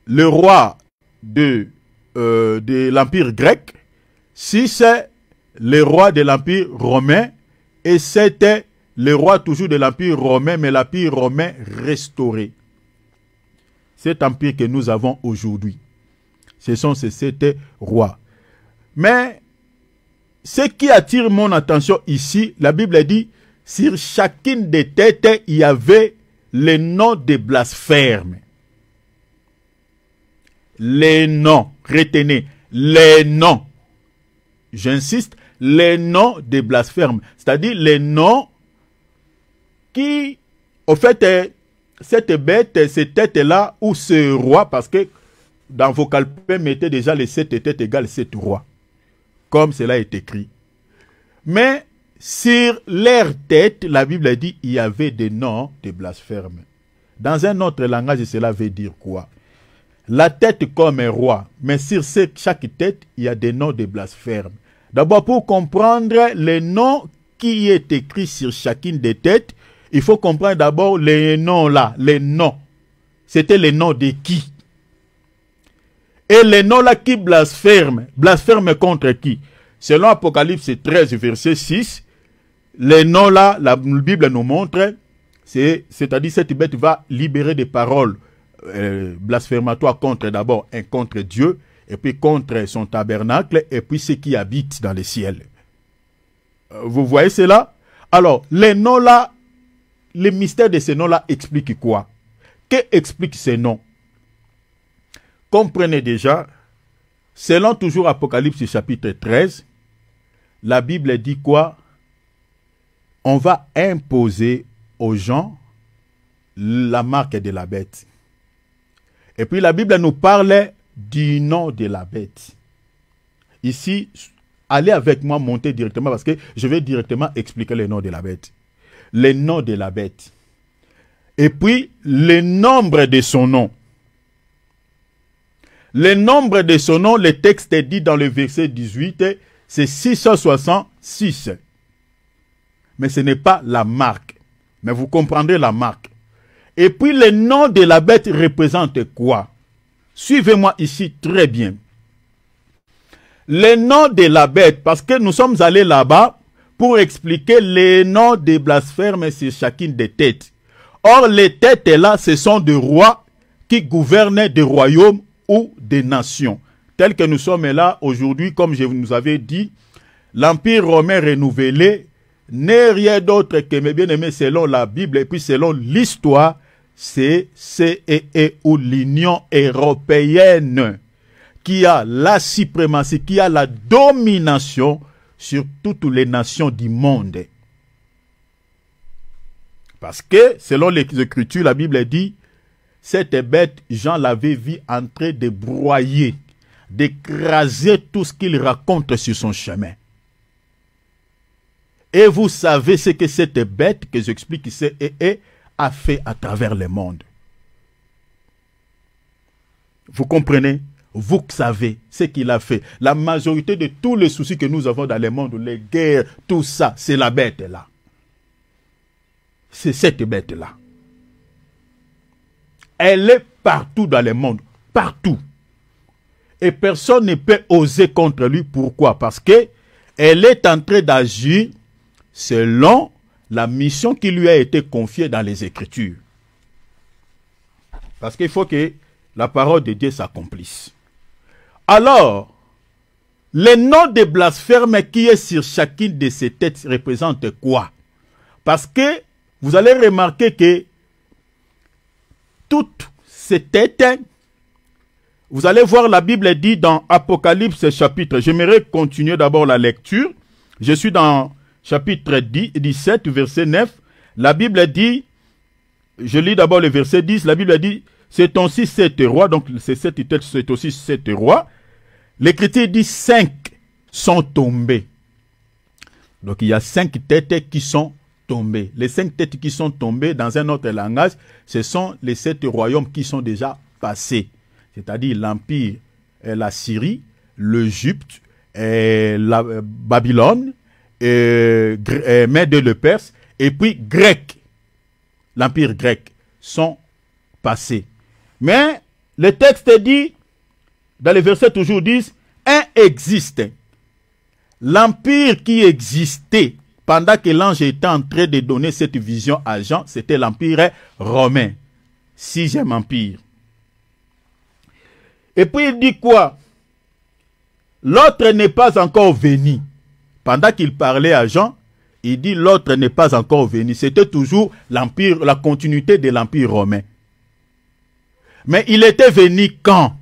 le roi de l'Empire grec. 6, le roi de l'Empire romain. Et 7, le roi toujours de l'Empire romain, mais l'Empire romain restauré. Cet empire que nous avons aujourd'hui. Ce sont ces 7 rois. Mais ce qui attire mon attention ici, la Bible dit, sur chacune des têtes, il y avait les noms des blasphèmes. Les noms, retenez, les noms. J'insiste, les noms des blasphèmes. C'est-à-dire les noms qui, au fait, cette bête, cette tête-là, ou ce roi, parce que dans vos calepins, mettez déjà les 7 têtes égales 7 rois. Comme cela est écrit. Mais sur leur tête, la Bible dit il y avait des noms de blasphèmes. Dans un autre langage, cela veut dire quoi? La tête comme un roi, mais sur chaque tête, il y a des noms de blasphèmes. D'abord, pour comprendre les noms qui est écrit sur chacune des têtes, il faut comprendre d'abord les noms là, les noms. C'était les noms de qui? Et les noms là qui blasphèment contre qui? Selon Apocalypse 13, verset 6, les noms là, la Bible nous montre, c'est-à-dire cette bête va libérer des paroles blasphématoires contre Dieu, et puis contre son tabernacle, et puis ceux qui habitent dans les ciels. Vous voyez cela? Alors, les noms là, le mystère de ces noms là explique quoi? Qu'expliquent ces noms? Comprenez déjà, selon toujours Apocalypse chapitre 13, la Bible dit quoi? On va imposer aux gens la marque de la bête. Et puis la Bible nous parle du nom de la bête. Ici, allez avec moi monter directement parce que je vais directement expliquer le nom de la bête. Le nom de la bête. Et puis, le nombre de son nom. Le nombre de son nom, le texte est dit dans le verset 18, c'est 666. Mais ce n'est pas la marque. Mais vous comprendrez la marque. Et puis le nom de la bête représente quoi? Suivez-moi ici très bien. Le nom de la bête, parce que nous sommes allés là-bas pour expliquer les noms des blasphèmes sur chacune des têtes. Or, les têtes là, ce sont des rois qui gouvernent des royaumes ou des nations. Tels que nous sommes là aujourd'hui, comme je vous avais dit, l'Empire romain renouvelé n'est rien d'autre que, mes bien-aimés, selon la Bible et puis selon l'histoire, c'est CEE ou l'Union européenne qui a la suprématie, qui a la domination sur toutes les nations du monde. Parce que, selon les Écritures, la Bible dit, cette bête, Jean l'avait vu en train de broyer, d'écraser tout ce qu'il raconte sur son chemin. Et vous savez ce que cette bête, que j'explique ici, a fait à travers le monde. Vous comprenez? Vous savez ce qu'il a fait. La majorité de tous les soucis que nous avons dans le monde, les guerres, tout ça, c'est la bête là. C'est cette bête là. Elle est partout dans le monde. Partout. Et personne ne peut oser contre lui. Pourquoi? Parce que elle est en train d'agir selon la mission qui lui a été confiée dans les Écritures. Parce qu'il faut que la parole de Dieu s'accomplisse. Alors, le nom de blasphème qui est sur chacune de ces têtes représente quoi? Parce que vous allez remarquer que toutes ces têtes, vous allez voir la Bible dit dans Apocalypse chapitre, j'aimerais continuer d'abord la lecture. Je suis dans chapitre 17, verset 9. La Bible dit, je lis d'abord le verset 10, la Bible dit, c'est aussi 7 rois, donc c'est 7 têtes, c'est aussi 7 rois. L'Écriture dit 5 sont tombés. Donc il y a 5 têtes qui sont tombées. Les 5 têtes qui sont tombées, dans un autre langage, ce sont les 7 royaumes qui sont déjà passés. C'est-à-dire l'Empire, la Syrie, l'Égypte, la Babylone, Mède le Perse, et puis grec, l'Empire grec, sont passés. Mais le texte dit, dans les versets toujours 10, un existe. L'empire qui existait pendant que l'ange était en train de donner cette vision à Jean, c'était l'empire romain, 6e empire. Et puis il dit quoi? L'autre n'est pas encore venu. Pendant qu'il parlait à Jean, il dit l'autre n'est pas encore venu. C'était toujours l'empire, la continuité de l'empire romain. Mais il était venu quand?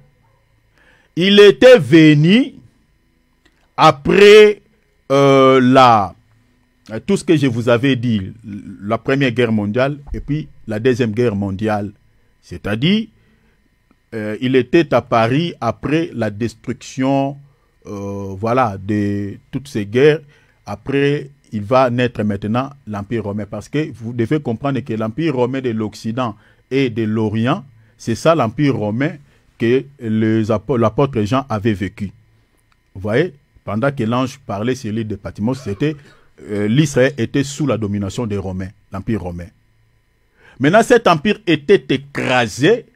Il était venu après tout ce que je vous avais dit, la Première Guerre mondiale et puis la Deuxième Guerre mondiale. C'est-à-dire, il était à Paris après la destruction voilà, de toutes ces guerres. Après, il va naître maintenant l'Empire romain. Parce que vous devez comprendre que l'Empire romain de l'Occident et de l'Orient, c'est ça l'Empire romain que l'apôtre Jean avait vécu. Vous voyez, pendant que l'ange parlait sur l'île de Patmos, c'était l'Israël était sous la domination des Romains, l'Empire romain. Maintenant, cet empire était écrasé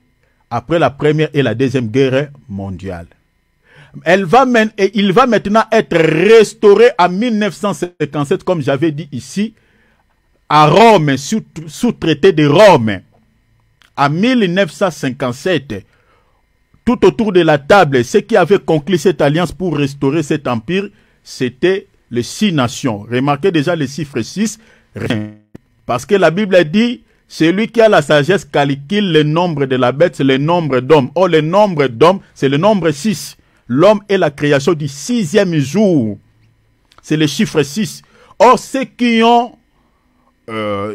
après la Première et la Deuxième Guerre mondiale. Il va maintenant être restauré en 1957, comme j'avais dit ici, à Rome, sous traité de Rome. En 1957, tout autour de la table, ceux qui avaient conclu cette alliance pour restaurer cet empire, c'était les 6 nations. Remarquez déjà les chiffres 6, parce que la Bible dit, celui qui a la sagesse calcule le nombre de la bête, c'est le nombre d'hommes. Or, le nombre d'hommes, c'est le nombre 6. L'homme est la création du 6e jour. C'est le chiffre 6. Or, ceux qui ont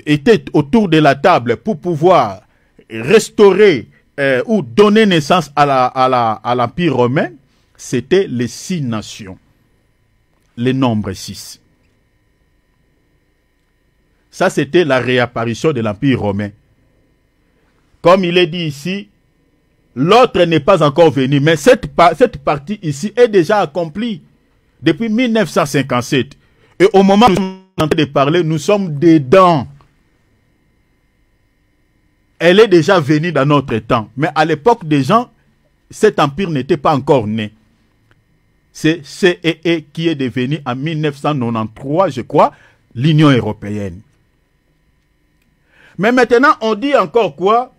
été autour de la table pour pouvoir restaurer ou donner naissance à l'Empire romain, c'était les 6 nations. Le nombre 6. Ça, c'était la réapparition de l'Empire romain. Comme il est dit ici, l'autre n'est pas encore venu, mais cette partie ici est déjà accomplie depuis 1957. Et au moment où nous sommes en train de parler, nous sommes dedans. Elle est déjà venue dans notre temps. Mais à l'époque des gens, cet empire n'était pas encore né. C'est CEE qui est devenu en 1993, je crois, l'Union européenne. Mais maintenant, on dit encore quoi?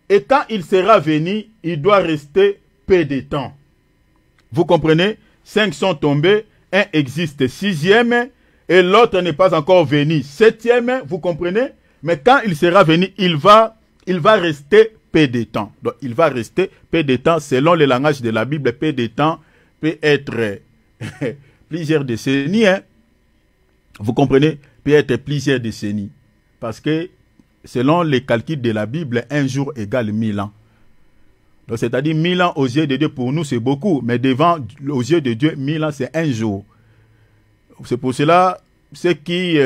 Et quand il sera venu, il doit rester peu de temps. Vous comprenez? 5 sont tombés, un existe 6e, et l'autre n'est pas encore venu 7e, vous comprenez? Mais quand il sera venu, il va rester peu de temps. Donc, il va rester peu de temps, selon le langage de la Bible, peu de temps peut être plusieurs décennies. Hein? Vous comprenez? Peut être plusieurs décennies. Parce que, selon les calculs de la Bible, un jour égale 1000 ans. Donc, c'est-à-dire 1000 ans aux yeux de Dieu, pour nous, c'est beaucoup. Mais aux yeux de Dieu, 1000 ans, c'est un jour. C'est pour cela, ceux qui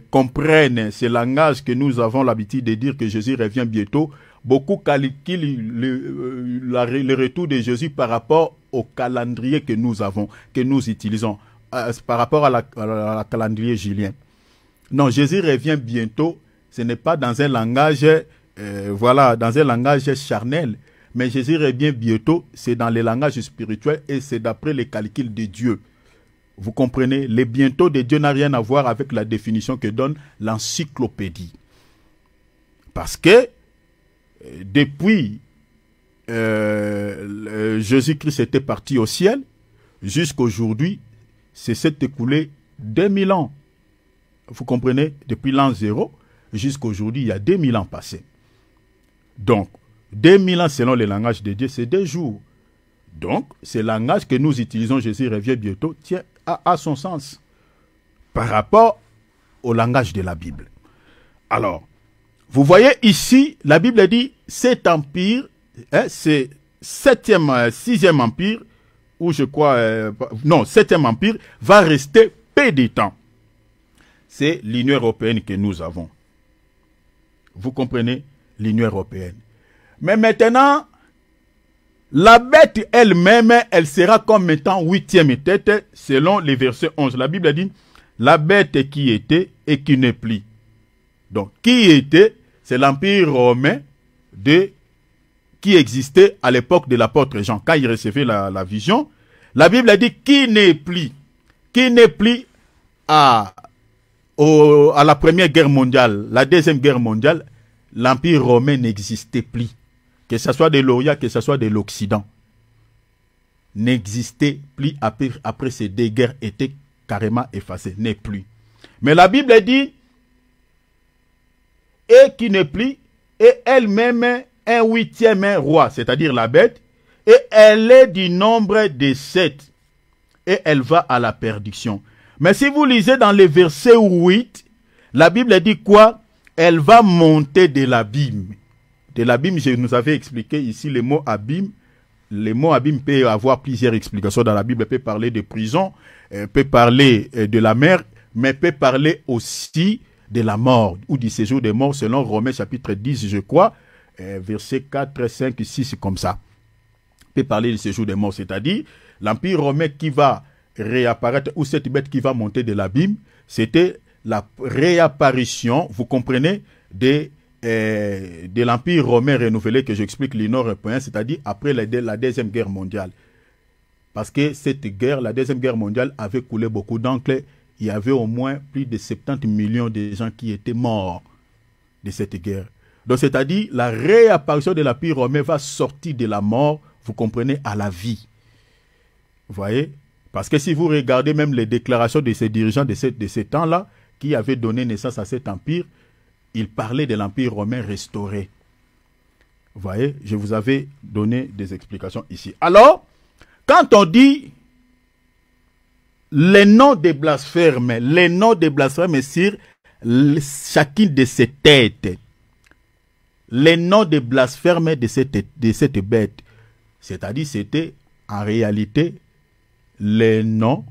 comprennent ce langage que nous avons l'habitude de dire que Jésus revient bientôt, beaucoup calculent le retour de Jésus par rapport au calendrier que nous avons, que nous utilisons, par rapport à la calendrier julien. Non, Jésus revient bientôt. Ce n'est pas dans un langage, voilà, dans un langage charnel. Mais Jésus revient bientôt, c'est dans le langage spirituel et c'est d'après les calculs de Dieu. Vous comprenez? Le bientôt de Dieu n'a rien à voir avec la définition que donne l'encyclopédie. Parce que depuis Jésus-Christ était parti au ciel, jusqu'à aujourd'hui, c'est s'est écoulé 2000 ans. Vous comprenez? Depuis l'an 0 jusqu'à aujourd'hui, il y a 2000 ans passés. Donc, 2000 ans selon le langage de Dieu, c'est 2 jours. Donc, ce langage que nous utilisons, Jésus revient bientôt, tient à son sens par rapport au langage de la Bible. Alors, vous voyez ici, la Bible dit, cet empire, c'est 6e empire, ou je crois, non, 7e empire, va rester peu de temps. C'est l'Union européenne que nous avons. Vous comprenez? L'Union européenne. Mais maintenant, la bête elle-même, elle sera comme étant 8e tête, selon les versets 11. La Bible dit, la bête qui était et qui n'est plus. Donc, qui était, c'est l'empire romain qui existait à l'époque de l'apôtre Jean. Quand il recevait la vision, la Bible a dit qui n'est plus à la Première Guerre mondiale, la Deuxième Guerre mondiale, l'empire romain n'existait plus. Que ce soit de l'Orient, que ce soit de l'Occident, n'existait plus après ces 2 guerres étaient carrément effacées, n'est plus. Mais la Bible dit, et qui n'est plus, et elle-même un 8e roi, c'est-à-dire la bête, et elle est du nombre de 7, et elle va à la perdition. Mais si vous lisez dans le verset 8, la Bible dit quoi? Elle va monter de l'abîme. De l'abîme, je nous avais expliqué ici le mot abîme. Le mot abîme peut avoir plusieurs explications dans la Bible. Peut parler de prison, peut parler de la mer, mais peut parler aussi de la mort ou du séjour des morts selon Romains chapitre 10, je crois, versets 4, 5, 6, comme ça. Peut parler du séjour des morts, c'est-à-dire l'empire romain qui va réapparaître ou cette bête qui va monter de l'abîme, c'était la réapparition, vous comprenez, de l'empire romain renouvelé que j'explique l'Union européenne, c'est-à-dire après la Deuxième Guerre mondiale. Parce que cette guerre, la Deuxième Guerre mondiale, avait coulé beaucoup d'encre. Il y avait au moins plus de 70 millions de gens qui étaient morts de cette guerre. Donc c'est-à-dire la réapparition de l'empire romain va sortir de la mort, vous comprenez, à la vie. Vous voyez? Parce que si vous regardez même les déclarations de ces dirigeants de ces temps-là, qui avaient donné naissance à cet empire, ils parlaient de l'empire romain restauré. Vous voyez, je vous avais donné des explications ici. Alors, quand on dit les noms des blasphèmes sur chacune de ces têtes, les noms des blasphèmes de cette bête, c'est-à-dire c'était en réalité les noms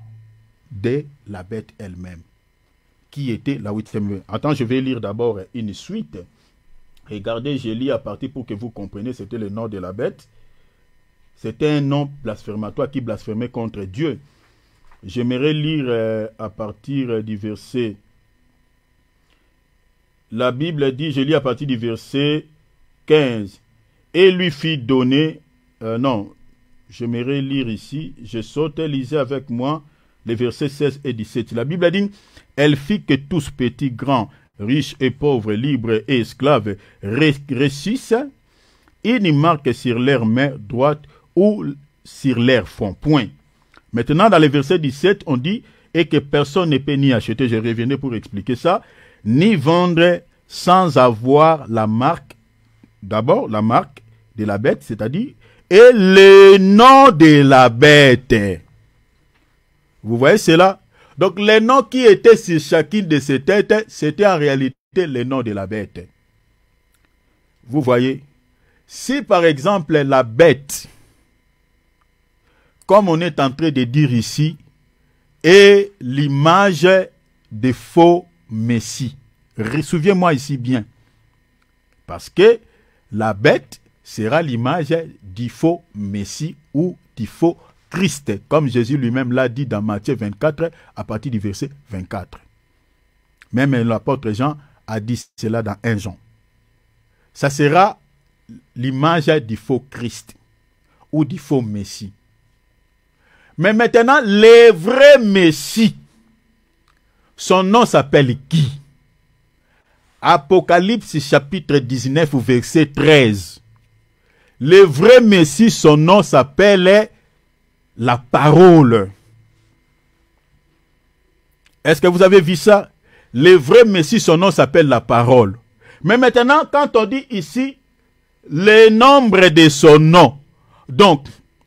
de la bête elle-même, qui était la 8e. Attends, je vais lire d'abord une suite. Regardez, je lis à partir pour que vous compreniez, c'était le nom de la bête. C'était un nom blasphématoire qui blasphémait contre Dieu. J'aimerais lire à partir du verset. La Bible dit, je lis à partir du verset 15. Et lui fit donner, non, j'aimerais lire ici, je saute, lisez avec moi les versets 16 et 17. La Bible dit, elle fit que tous, petits, grands, riches et pauvres, libres et esclaves, réussissent une marque sur leur main droite ou sur leur front. Point. Maintenant, dans le verset 17, on dit, et que personne ne peut ni acheter, je reviendrai pour expliquer ça, ni vendre sans avoir la marque, d'abord la marque de la bête, c'est-à-dire, et le nom de la bête. Vous voyez cela? Donc, les noms qui étaient sur chacune de ces têtes, c'était en réalité les noms de la bête. Vous voyez? Si par exemple la bête, comme on est en train de dire ici, est l'image des faux messies. Souviens-moi ici bien. Parce que la bête sera l'image du faux messie ou du faux Christ, comme Jésus lui-même l'a dit dans Matthieu 24, à partir du verset 24. Même l'apôtre Jean a dit cela dans 1 Jean. Ça sera l'image du faux Christ ou du faux Messie. Mais maintenant, le vrai Messie, son nom s'appelle qui? Apocalypse chapitre 19, verset 13. Le vrai Messie, son nom s'appelle la parole. Est-ce que vous avez vu ça? Le vrai Messie, son nom s'appelle la parole. Mais maintenant, quand on dit ici, le nombre de son nom, donc,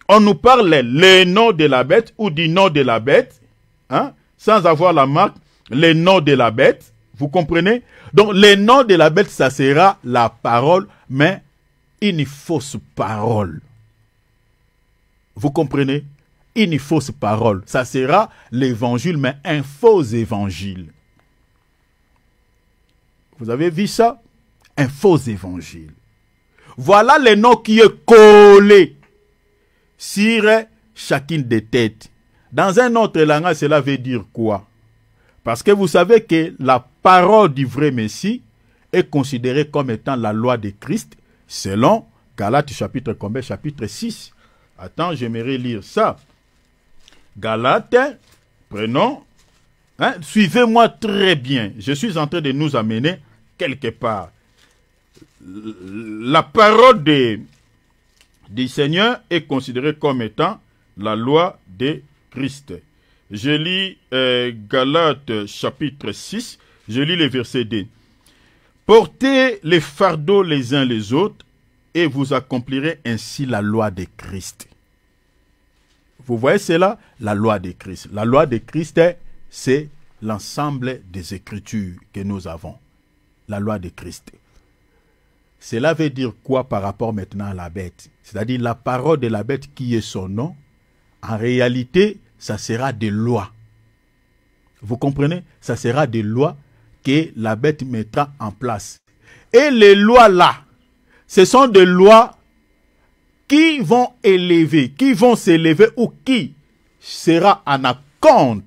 on nous parle le nom de la bête ou du nom de la bête, hein, sans avoir la marque, le nom de la bête, vous comprenez? Donc, le nom de la bête, ça sera la parole, mais une fausse parole. Vous comprenez? Une fausse parole. Ça sera l'évangile, mais un faux évangile. Vous avez vu ça? Un faux évangile. Voilà le nom qui est collé sur chacune des têtes. Dans un autre langage, cela veut dire quoi? Parce que vous savez que la parole du vrai Messie est considérée comme étant la loi de Christ, selon Galates chapitre combien? Chapitre 6. Attends, j'aimerais lire ça. Galates, prenons. Hein, suivez-moi très bien. Je suis en train de nous amener quelque part. La parole du Seigneur est considérée comme étant la loi de Christ. Je lis Galates chapitre 6, je lis le verset 2. Portez les fardeaux les uns les autres et vous accomplirez ainsi la loi de Christ. Vous voyez cela? La loi de Christ. La loi de Christ, c'est l'ensemble des Écritures que nous avons. La loi de Christ. Cela veut dire quoi par rapport maintenant à la bête? C'est-à-dire la parole de la bête qui est son nom. En réalité, ça sera des lois. Vous comprenez? Ça sera des lois que la bête mettra en place. Et les lois là, ce sont des lois qui vont élever, qui vont s'élever ou qui sera en accord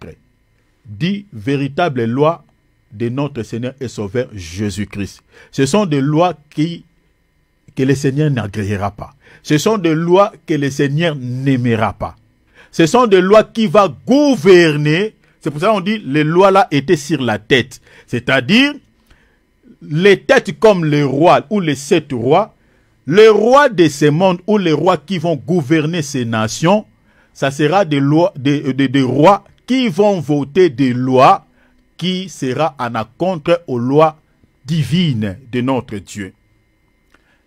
des véritables lois de notre Seigneur et Sauveur Jésus-Christ. Ce sont des lois que le Seigneur n'agréera pas. Ce sont des lois que le Seigneur n'aimera pas. Ce sont des lois qui vont gouverner. C'est pour ça qu'on dit les lois là étaient sur la tête. C'est-à-dire les têtes comme les rois ou les 7 rois. Les rois de ce monde ou les rois qui vont gouverner ces nations, ça sera des rois qui vont voter des lois qui sera en accord aux lois divines de notre Dieu.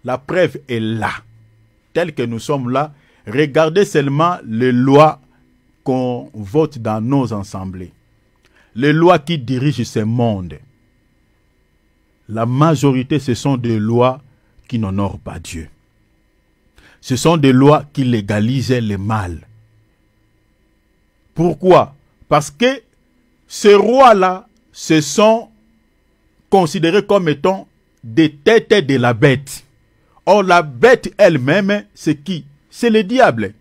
La preuve est là. Tel que nous sommes là, regardez seulement les lois qu'on vote dans nos assemblées. Les lois qui dirigent ce monde. La majorité, ce sont des lois qui n'honorent pas Dieu. Ce sont des lois qui légalisent le mal. Pourquoi? Parce que ces rois-là se sont considérés comme étant des têtes de la bête. Or, la bête elle-même, c'est qui? C'est le diable.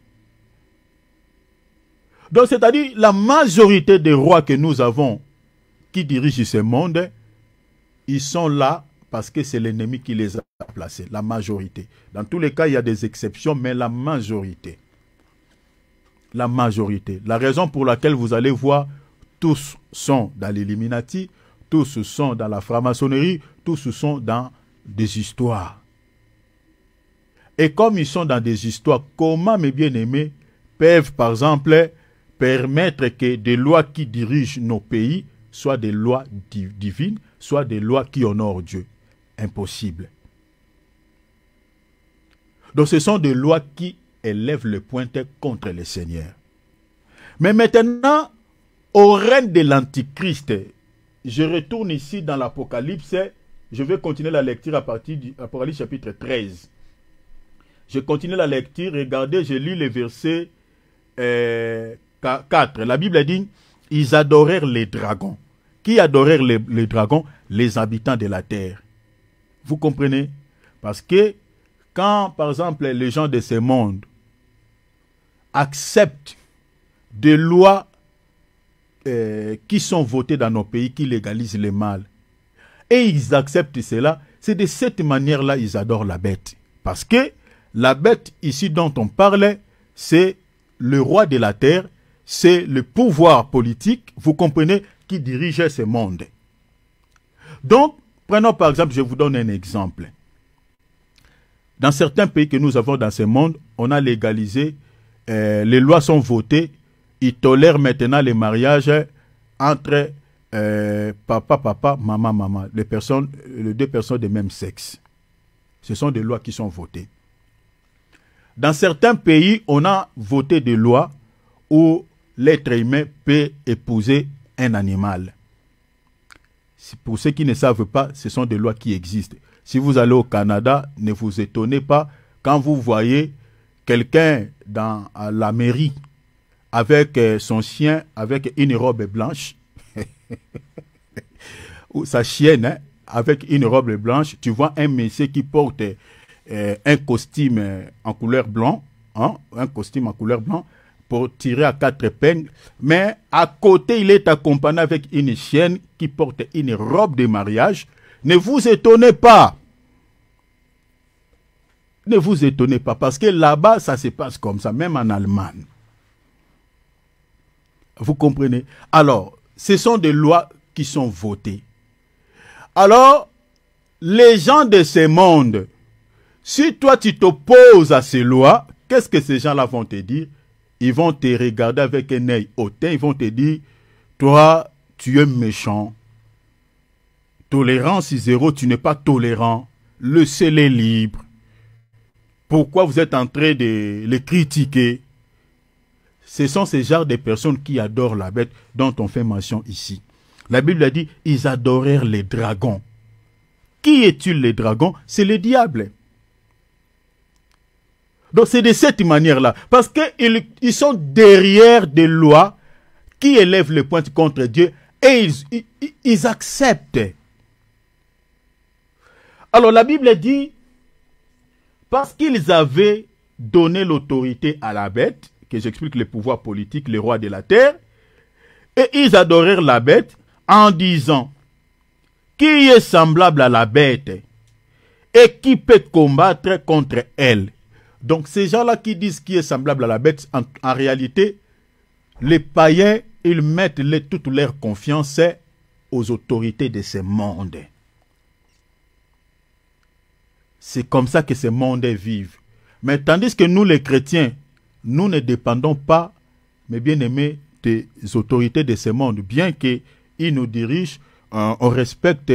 Donc, c'est-à-dire, la majorité des rois que nous avons qui dirigent ce monde, ils sont là parce que c'est l'ennemi qui les a placés, la majorité. Dans tous les cas, il y a des exceptions, mais la majorité. La majorité. La raison pour laquelle vous allez voir, tous sont dans l'Illuminati, tous sont dans la franc-maçonnerie, tous sont dans des histoires. Et comme ils sont dans des histoires, comment mes bien-aimés peuvent, par exemple, permettre que des lois qui dirigent nos pays soient des lois divines, soit des lois qui honorent Dieu? Impossible. Donc ce sont des lois qui élèvent le pointeur contre le Seigneur. Mais maintenant, au règne de l'Antichrist, je retourne ici dans l'Apocalypse, je vais continuer la lecture à partir du Apocalypse chapitre 13. Je continue la lecture, regardez, je lis le verset 4. La Bible dit, ils adorèrent les dragons. Qui adorèrent les dragons? Les habitants de la terre. Vous comprenez? Parce que quand, par exemple, les gens de ce monde acceptent des lois qui sont votées dans nos pays, qui légalisent le mal, et ils acceptent cela, c'est de cette manière-là ils adorent la bête. Parce que la bête ici dont on parle, c'est le roi de la terre, c'est le pouvoir politique, vous comprenez, qui dirige ce monde. Donc, Prenons par exemple, je vous donne un exemple. Dans certains pays que nous avons dans ce monde, on a légalisé, les lois sont votées, ils tolèrent maintenant les mariages entre papa, maman, les deux personnes de même sexe. Ce sont des lois qui sont votées. Dans certains pays, on a voté des lois où l'être humain peut épouser un animal. Pour ceux qui ne savent pas, ce sont des lois qui existent. Si vous allez au Canada, ne vous étonnez pas quand vous voyez quelqu'un dans la mairie avec son chien, avec une robe blanche, ou sa chienne, hein, avec une robe blanche, tu vois un monsieur qui porte un costume en couleur blanc, hein, un costume en couleur blanc, pour tirer à 4 épingles, mais à côté, il est accompagné avec une chienne qui porte une robe de mariage. Ne vous étonnez pas. Ne vous étonnez pas, parce que là-bas, ça se passe comme ça, même en Allemagne. Vous comprenez? Alors, ce sont des lois qui sont votées. Alors, les gens de ce monde, si toi tu t'opposes à ces lois, qu'est-ce que ces gens-là vont te dire? Ils vont te regarder avec un œil hautain, ils vont te dire, toi, tu es méchant. Tolérance zéro, tu n'es pas tolérant. Laissez-les libres. Pourquoi vous êtes en train de les critiquer? Ce sont ces genres de personnes qui adorent la bête dont on fait mention ici. La Bible a dit, ils adorèrent les dragons. Qui est-il les dragons? C'est le diable. Donc c'est de cette manière-là. Parce qu'ils sont derrière des lois qui élèvent les pointes contre Dieu et ils acceptent. Alors la Bible dit, parce qu'ils avaient donné l'autorité à la bête, que j'explique les pouvoirs politiques, les rois de la terre, et ils adorèrent la bête en disant, qui est semblable à la bête et qui peut combattre contre elle? Donc ces gens-là qui disent qui est semblable à la bête, en réalité, les païens, ils mettent toute leur confiance aux autorités de ce monde. C'est comme ça que ce monde vit. Mais tandis que nous, les chrétiens, nous ne dépendons pas, mais bien aimés, des autorités de ce monde. Bien qu'ils nous dirigent, on respecte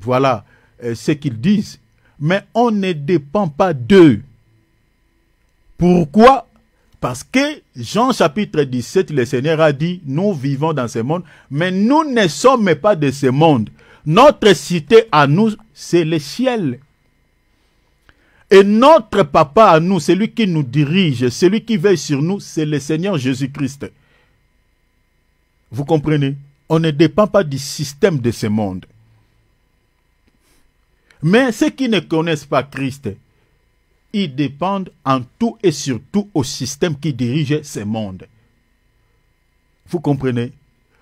voilà, ce qu'ils disent. Mais on ne dépend pas d'eux. Pourquoi? Parce que Jean chapitre 17, le Seigneur a dit, nous vivons dans ce monde, mais nous ne sommes pas de ce monde. Notre cité à nous, c'est le ciel. Et notre papa à nous, celui qui nous dirige, celui qui veille sur nous, c'est le Seigneur Jésus-Christ. Vous comprenez? On ne dépend pas du système de ce monde. Mais ceux qui ne connaissent pas Christ, ils dépendent en tout et surtout au système qui dirige ce monde. Vous comprenez?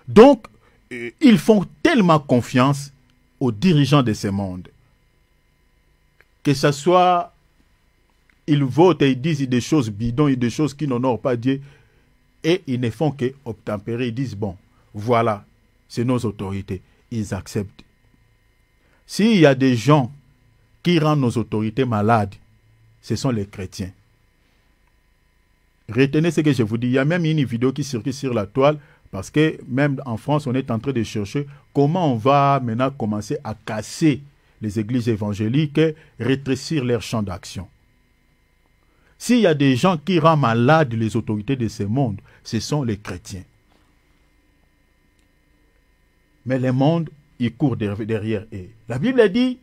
Donc, ils font tellement confiance aux dirigeants de ce monde. Que ce soit, ils votent et ils disent des choses bidons et des choses qui n'honorent pas Dieu. Et ils ne font qu'obtempérer. Ils disent, bon, voilà, c'est nos autorités. Ils acceptent. S'il y a des gens qui rendent nos autorités malades, ce sont les chrétiens. Retenez ce que je vous dis. Il y a même une vidéo qui circule sur la toile, parce que même en France, on est en train de chercher comment on va maintenant commencer à casser les églises évangéliques, rétrécir leur champ d'action. S'il y a des gens qui rendent malades les autorités de ce monde, ce sont les chrétiens. Mais le monde, il court derrière eux. La Bible dit,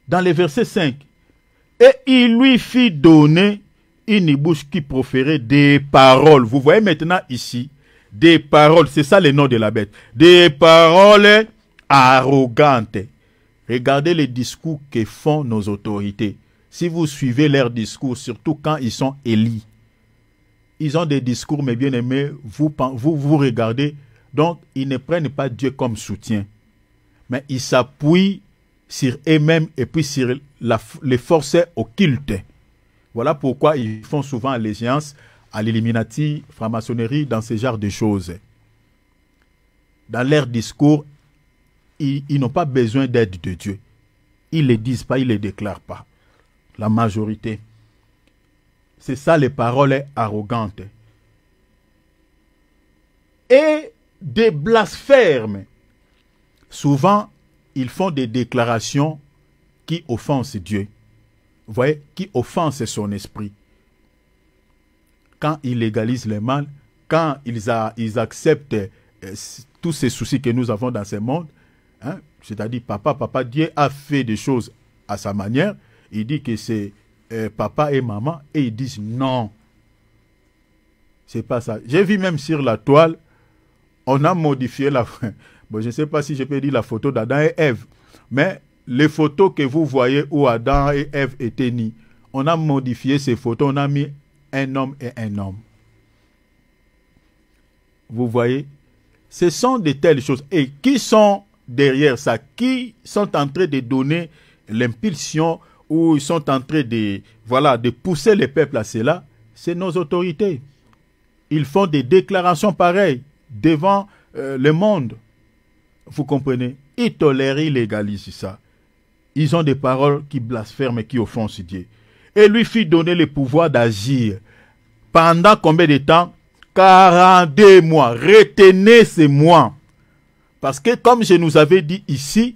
dans le verset 5, « Et il lui fit donner une bouche qui proférait des paroles. » Vous voyez maintenant ici, des paroles, c'est ça le nom de la bête. Des paroles arrogantes. Regardez les discours que font nos autorités. Si vous suivez leurs discours, surtout quand ils sont élus, ils ont des discours, mais bien aimés, vous regardez, donc ils ne prennent pas Dieu comme soutien, mais ils s'appuient sur eux-mêmes et puis sur les forces occultes. Voilà pourquoi ils font souvent allégeance à l'Illuminati, franc-maçonnerie, dans ce genre de choses. Dans leurs discours, ils n'ont pas besoin d'aide de Dieu. Ils ne les disent pas, ils ne les déclarent pas. La majorité. C'est ça les paroles arrogantes. Et des blasphèmes. Souvent, ils font des déclarations qui offensent Dieu. Vous voyez, qui offensent son esprit. Quand ils légalisent le mal, quand ils acceptent tous ces soucis que nous avons dans ce monde, hein, c'est-à-dire papa, Dieu a fait des choses à sa manière, il dit que c'est papa et maman, et ils disent non. C'est pas ça. J'ai vu même sur la toile, on a modifié la... Bon, je ne sais pas si je peux dire la photo d'Adam et Ève, mais les photos que vous voyez où Adam et Ève étaient nés, on a modifié ces photos, on a mis un homme et un homme. Vous voyez, ce sont de telles choses. Et qui sont derrière ça? Qui sont en train de donner l'impulsion ou ils sont en train de, voilà, de pousser les peuples à cela? C'est nos autorités. Ils font des déclarations pareilles devant le monde. Vous comprenez? Ils tolèrent, ils légalisent ça. Ils ont des paroles qui blasphèment et qui offensent Dieu. Et lui fit donner le pouvoir d'agir. Pendant combien de temps? 42 mois. Retenez ces mois. Parce que comme je nous avais dit ici,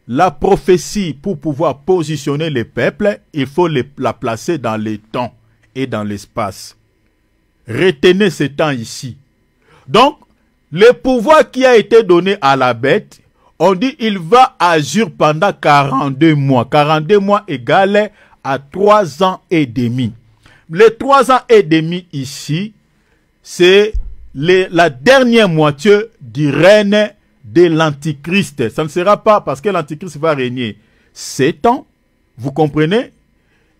la prophétie, pour pouvoir positionner les peuples, il faut la placer dans le temps et dans l'espace. Retenez ce temps ici. Donc, le pouvoir qui a été donné à la bête, on dit il va agir pendant 42 mois. 42 mois égale à 3 ans et demi. Les 3 ans et demi ici, c'est la dernière moitié du règne de l'Antichrist. Ça ne sera pas parce que l'Antichrist va régner 7 ans, vous comprenez?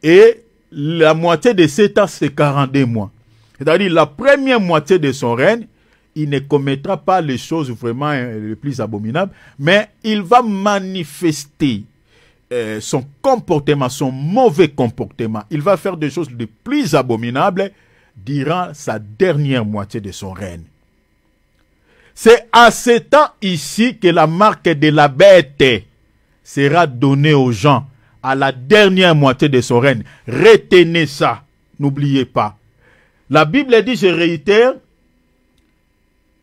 Et la moitié de 7 ans, c'est 42 mois. C'est-à-dire la première moitié de son règne, il ne commettra pas les choses vraiment les plus abominables, mais il va manifester son comportement, son mauvais comportement. Il va faire des choses les plus abominables durant sa dernière moitié de son règne. C'est à ce temps ici que la marque de la bête sera donnée aux gens à la dernière moitié de son règne. Retenez ça, n'oubliez pas. La Bible dit, je réitère,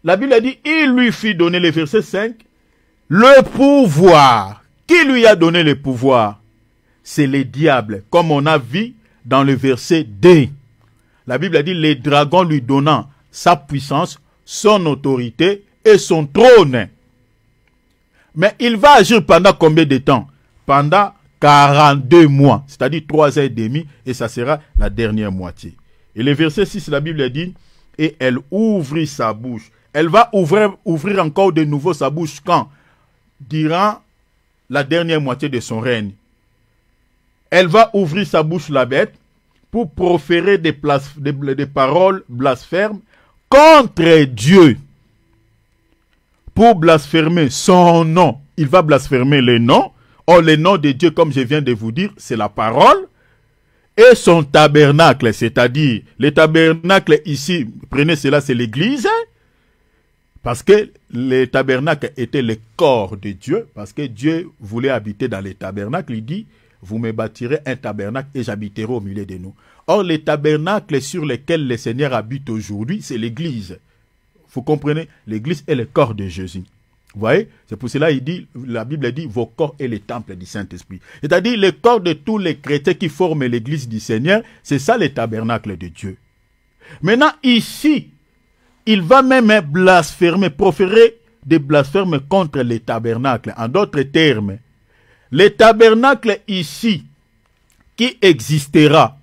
la Bible dit, il lui fit donner, le verset 5, le pouvoir. Qui lui a donné le pouvoir? C'est le diable, comme on a vu dans le verset 2. La Bible a dit, les dragons lui donnant sa puissance, son autorité et son trône. Mais il va agir pendant combien de temps? Pendant 42 mois, c'est-à-dire 3 ans et demi, et ça sera la dernière moitié. Et le verset 6, la Bible dit, et elle ouvrit sa bouche. Elle va ouvrir encore de nouveau sa bouche quand? Durant la dernière moitié de son règne. Elle va ouvrir sa bouche, la bête, pour proférer des paroles blasphèmes contre Dieu. Pour blasphémer son nom. Il va blasphémer le nom. Or, le nom de Dieu, comme je viens de vous dire, c'est la parole. Et son tabernacle, c'est-à-dire, le tabernacle ici, prenez cela, c'est l'église. Parce que le tabernacle était le corps de Dieu. Parce que Dieu voulait habiter dans les tabernacles. Il dit, vous me bâtirez un tabernacle et j'habiterai au milieu de nous. Or, les tabernacles sur lesquels le Seigneur habite aujourd'hui, c'est l'église. Vous comprenez? L'église est le corps de Jésus. Vous voyez? C'est pour cela qu'il la Bible dit, vos corps est le temple du Saint-Esprit. C'est-à-dire, le corps de tous les chrétiens qui forment l'église du Seigneur, c'est ça le tabernacle de Dieu. Maintenant, ici, il va même blasphémer, proférer des blasphèmes contre les tabernacles. En d'autres termes, le tabernacle ici, qui existera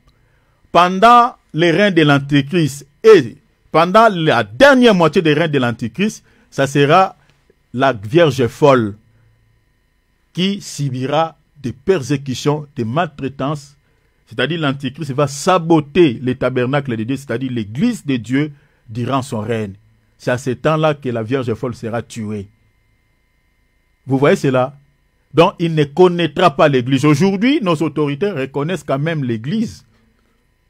pendant le règne de l'Antichrist et pendant la dernière moitié du règne de l'Antichrist, ça sera la Vierge folle qui subira des persécutions, des maltraitances. C'est-à-dire l'Antichrist va saboter les tabernacles de Dieu, c'est-à-dire l'église de Dieu durant son règne. C'est à ce temps-là que la Vierge folle sera tuée. Vous voyez cela? Donc, il ne connaîtra pas l'église. Aujourd'hui, nos autorités reconnaissent quand même l'église.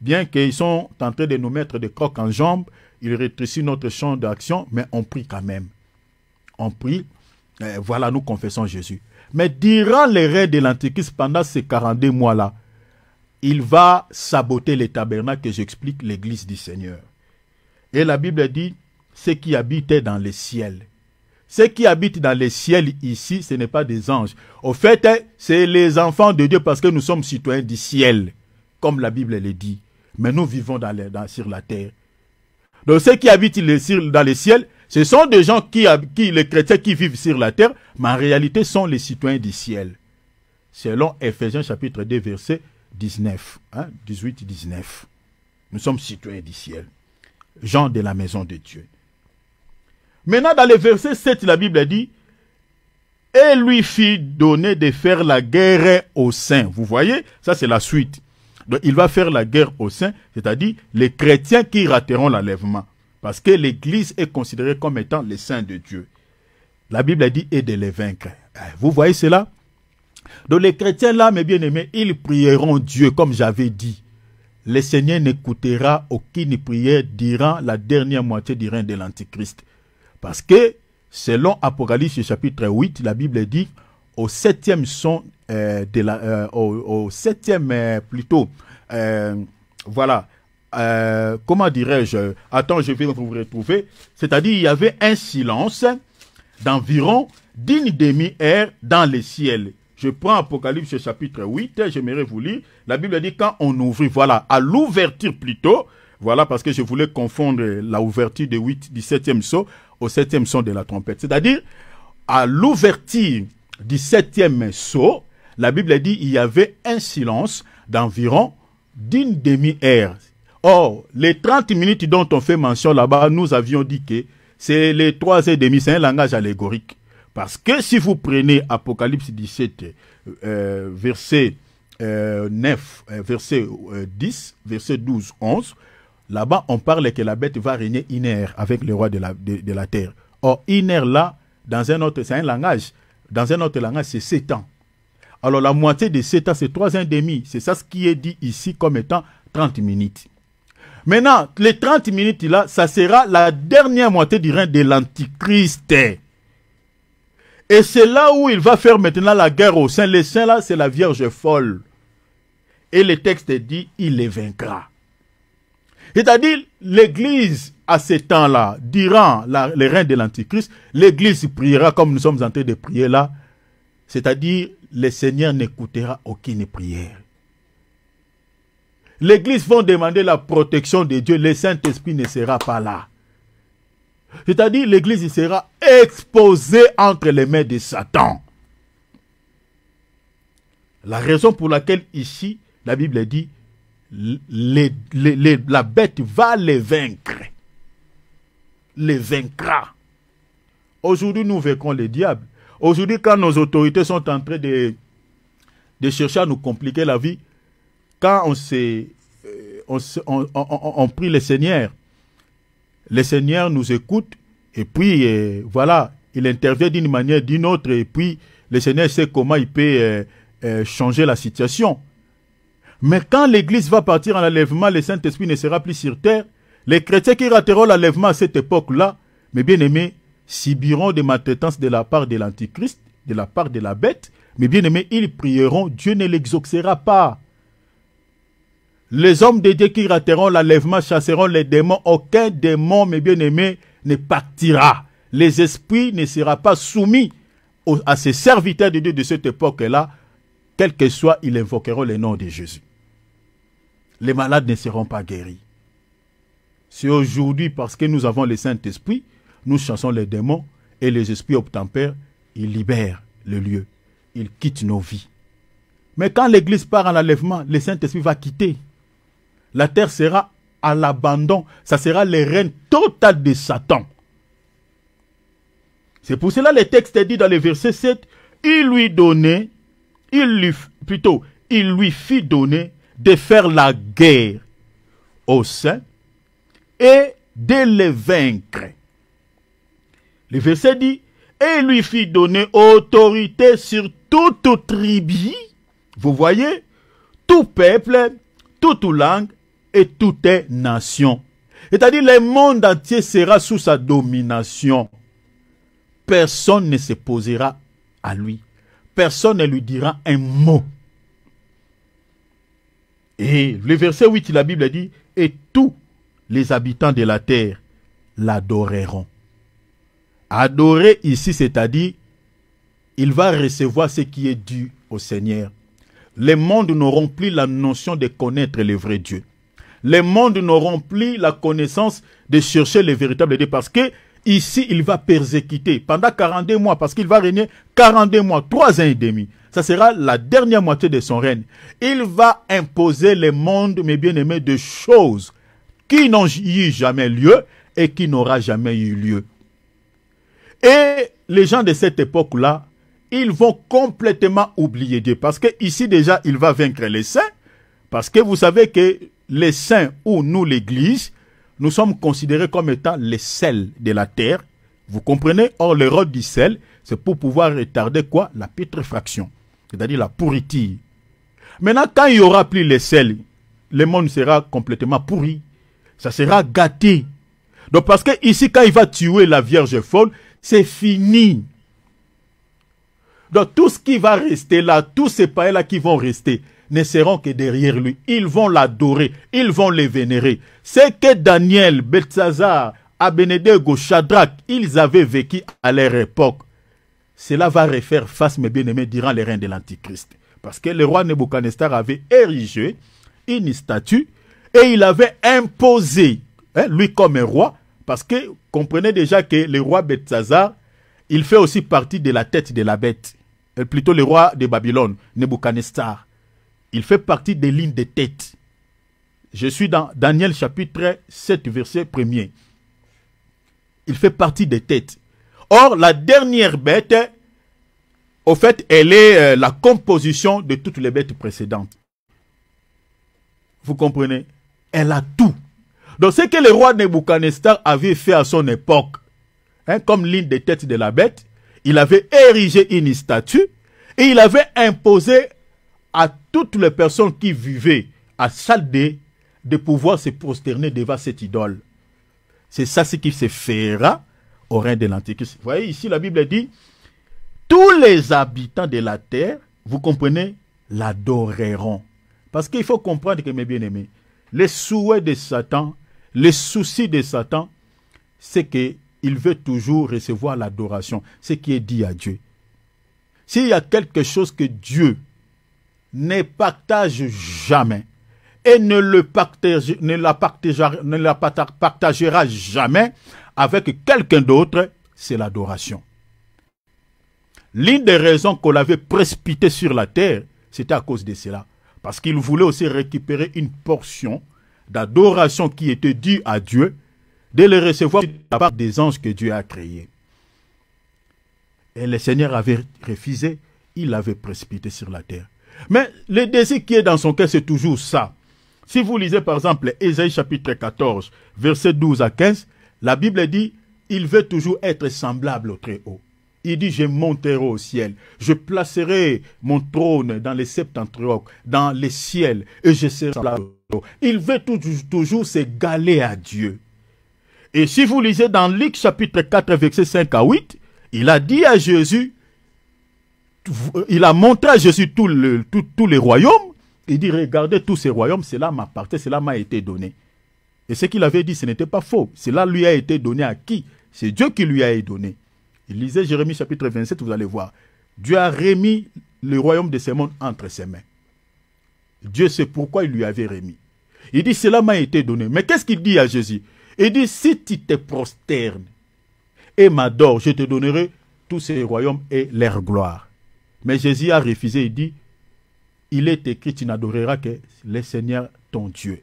Bien qu'ils sont en train de nous mettre des crocs en jambes, ils rétrécissent notre champ d'action, mais on prie quand même. On prie Voilà, nous confessons Jésus. Mais durant les règnes de l'Antichrist, pendant ces 42 mois-là, il va saboter les tabernacles que j'explique l'église du Seigneur. Et la Bible dit, ceux qui habitaient dans les ciels. Ceux qui habitent dans les ciels ici, ce n'est pas des anges. Au fait, c'est les enfants de Dieu parce que nous sommes citoyens du ciel, comme la Bible le dit. Mais nous vivons sur la terre. Donc ceux qui habitent dans les ciels, ce sont des gens les chrétiens qui vivent sur la terre, mais en réalité sont les citoyens du ciel. Selon Ephésiens chapitre 2, verset 19, 18-19. Nous sommes citoyens du ciel, gens de la maison de Dieu. Maintenant, dans le verset 7, la Bible dit, et lui fit donner de faire la guerre aux saints. Vous voyez, ça c'est la suite. Donc il va faire la guerre aux saints, c'est-à-dire les chrétiens qui rateront l'enlèvement. Parce que l'Église est considérée comme étant les saints de Dieu. La Bible dit, et de les vaincre. Vous voyez cela? Donc les chrétiens là, mes bien-aimés, ils prieront Dieu, comme j'avais dit. Le Seigneur n'écoutera aucune prière durant la dernière moitié du règne de l'Antichrist. Parce que, selon Apocalypse chapitre 8, la Bible dit, au septième son comment dirais-je, attends, je vais vous retrouver, c'est-à-dire il y avait un silence d'environ d'une demi-heure dans les ciels. Je prends Apocalypse chapitre 8, j'aimerais vous lire, la Bible dit quand on ouvrit, voilà, à l'ouverture plutôt, voilà, parce que je voulais confondre l'ouverture du 7e sceau au 7e son de la trompette. C'est-à-dire, à l'ouverture du 7e sceau, la Bible dit il y avait un silence d'environ d'une demi-heure. Or, les 30 minutes dont on fait mention là-bas, nous avions dit que c'est les 3h30, c'est un langage allégorique. Parce que si vous prenez Apocalypse 17, verset 9, verset 10, verset 12, 11, là-bas, on parle que la bête va régner une heure avec le roi de la terre. Or, une heure là, dans un autre, c'est un langage. Dans un autre langage, c'est 7 ans. Alors, la moitié de 7 ans, c'est 3h30. C'est ça ce qui est dit ici comme étant 30 minutes. Maintenant, les 30 minutes là, ça sera la dernière moitié du règne de l'Antichrist. Et c'est là où il va faire maintenant la guerre aux saints. Les saints là, c'est la Vierge folle. Et le texte dit, il les vaincra. C'est-à-dire, l'Église, à ce temps-là, durant le règne de l'Antichrist, l'Église priera comme nous sommes en train de prier là. C'est-à-dire, le Seigneur n'écoutera aucune prière. L'Église va demander la protection de Dieu, le Saint-Esprit ne sera pas là. C'est-à-dire, l'Église sera exposée entre les mains de Satan. La raison pour laquelle ici, la Bible dit, la bête va les vaincre. Les vaincra. Aujourd'hui, nous vaincrons le diable. Aujourd'hui, quand nos autorités sont en train de chercher à nous compliquer la vie, quand on prie le Seigneur nous écoute, et puis voilà, il intervient d'une manière ou d'une autre, et puis le Seigneur sait comment il peut changer la situation. Mais quand l'Église va partir en enlèvement, le Saint-Esprit ne sera plus sur terre. Les chrétiens qui rateront l'enlèvement à cette époque-là, mes bien-aimés, subiront des maltraitances de la part de l'Antichrist, de la part de la bête. Mais bien-aimés, ils prieront, Dieu ne l'exaucera pas. Les hommes de Dieu qui rateront l'enlèvement chasseront les démons. Aucun démon, mes bien-aimés, ne partira. Les esprits ne seront pas soumis à ces serviteurs de Dieu de cette époque-là. Quel que soit, ils invoqueront le nom de Jésus. Les malades ne seront pas guéris. C'est aujourd'hui, parce que nous avons le Saint-Esprit, nous chassons les démons et les esprits obtempèrent, ils libèrent le lieu. Ils quittent nos vies. Mais quand l'Église part en enlèvement, le Saint-Esprit va quitter. La terre sera à l'abandon. Ça sera le règne total de Satan. C'est pour cela que le texte dit dans le verset 7, il lui fit donner de faire la guerre aux saints et de les vaincre. Le verset dit, et il lui fit donner autorité sur toute tribu, vous voyez, tout peuple, toute langue et toute nation. C'est-à-dire le monde entier sera sous sa domination. personne ne se posera à lui. Personne ne lui dira un mot. Et le verset 8, la Bible dit, et tous les habitants de la terre l'adoreront. Adorer ici, c'est-à-dire, il va recevoir ce qui est dû au Seigneur. Les mondes n'auront plus la notion de connaître le vrai Dieu. Les mondes n'auront plus la connaissance de chercher le véritable Dieu, parce que ici, il va persécuter pendant 42 mois, parce qu'il va régner 42 mois, 3 ans et demi. Ça sera la dernière moitié de son règne. Il va imposer les mondes, mes bien-aimés, de choses qui n'ont eu jamais lieu et qui n'aura jamais eu lieu. Et les gens de cette époque-là, ils vont complètement oublier Dieu. Parce que ici déjà, il va vaincre les saints. Parce que vous savez que les saints ou nous, l'Église, nous sommes considérés comme étant les sels de la terre. Vous comprenez? Or, le rôle du sel, c'est pour pouvoir retarder quoi? La putréfaction, c'est-à-dire la pourriture. Maintenant, quand il n'y aura plus les sels, le monde sera complètement pourri. Ça sera gâté. Donc, parce que ici, quand il va tuer la Vierge folle, c'est fini. Donc, tout ce qui va rester là, tous ces païens-là qui vont rester, ne seront que derrière lui. Ils vont l'adorer, ils vont le vénérer. C'est que Daniel, Beltsazar, Abénédégo, Shadrach, ils avaient vécu à leur époque. Cela va refaire face, mes bien-aimés, durant les règnes de l'Antichrist. Parce que le roi Nebuchadnezzar avait érigé une statue et il avait imposé, lui comme un roi, parce que comprenez déjà que le roi Beltsazar, il fait aussi partie de la tête de la bête. Plutôt le roi de Babylone, Nebuchadnezzar. Il fait partie des lignes de tête. Je suis dans Daniel chapitre 7, verset 1er. Il fait partie des têtes. Or, la dernière bête, au fait, elle est la composition de toutes les bêtes précédentes. Vous comprenez? Elle a tout. Donc, ce que le roi Nebuchadnezzar avait fait à son époque, comme ligne de tête de la bête, il avait érigé une statue et il avait imposé à toutes les personnes qui vivaient à Chaldée de pouvoir se prosterner devant cette idole. C'est ça ce qui se fera au règne de l'Antichrist. Vous voyez ici la Bible dit, tous les habitants de la terre, vous comprenez, l'adoreront. Parce qu'il faut comprendre que mes bien-aimés, les souhaits de Satan, les soucis de Satan, c'est qu'il veut toujours recevoir l'adoration, ce qui est dit à Dieu. S'il y a quelque chose que Dieu ne partage jamais et ne la partagera jamais avec quelqu'un d'autre, c'est l'adoration. L'une des raisons qu'on l'avait précipité sur la terre, c'était à cause de cela. Parce qu'il voulait aussi récupérer une portion d'adoration qui était due à Dieu, de le recevoir de la part des anges que Dieu a créés. Et le Seigneur avait refusé, il l'avait précipité sur la terre. Mais le désir qui est dans son cœur, c'est toujours ça. Si vous lisez par exemple Ésaïe chapitre 14, versets 12 à 15, la Bible dit, il veut toujours être semblable au Très-Haut. Il dit, je monterai au ciel, je placerai mon trône dans les septentrioques, dans les ciels, et je serai semblable au Très-Haut. Il veut toujours s'égaler à Dieu. Et si vous lisez dans Luc chapitre 4, versets 5 à 8, il a dit à Jésus, il a montré à Jésus tous les royaumes. Il dit, regardez tous ces royaumes, cela m'appartient, cela m'a été donné. Et ce qu'il avait dit, ce n'était pas faux. Cela lui a été donné à qui? C'est Dieu qui lui a donné. Il lisait Jérémie chapitre 27, vous allez voir. Dieu a remis le royaume de ce monde entre ses mains. Dieu sait pourquoi il lui avait remis. Il dit, cela m'a été donné. Mais qu'est-ce qu'il dit à Jésus? Il dit, si tu te prosternes et m'adores, je te donnerai tous ces royaumes et leur gloire. Mais Jésus a refusé, il dit, il est écrit, tu n'adoreras que le Seigneur ton Dieu.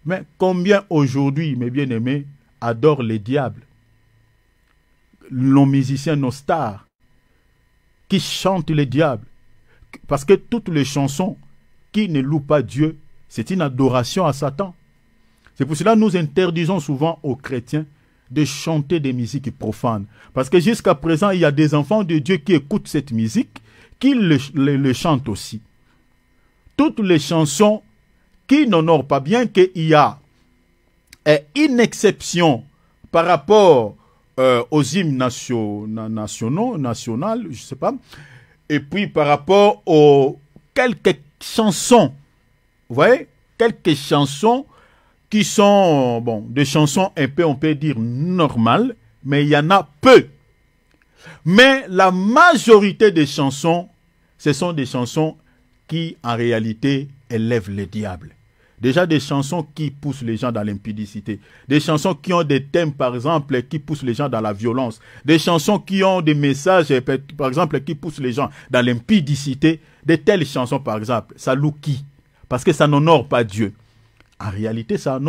Mais combien aujourd'hui, mes bien-aimés, adorent les diables, nos musiciens, nos stars, qui chantent les diables? Parce que toutes les chansons qui ne louent pas Dieu, c'est une adoration à Satan. C'est pour cela que nous interdisons souvent aux chrétiens de chanter des musiques profanes. Parce que jusqu'à présent, il y a des enfants de Dieu qui écoutent cette musique, qui le chantent aussi. Toutes les chansons qui n'honorent pas, bien qu'il y a une exception par rapport aux hymnes nationaux, je sais pas, et puis par rapport aux quelques chansons, vous voyez, quelques chansons qui sont, bon, des chansons un peu, on peut dire, normales, mais il y en a peu. Mais la majorité des chansons, ce sont des chansons qui, en réalité, élèvent le diable. Déjà des chansons qui poussent les gens dans l'impudicité. Des chansons qui ont des thèmes, par exemple, qui poussent les gens dans la violence. Des chansons qui ont des messages, par exemple, qui poussent les gens dans l'impudicité. De telles chansons, par exemple, ça loue qui? Parce que ça n'honore pas Dieu. En réalité, ça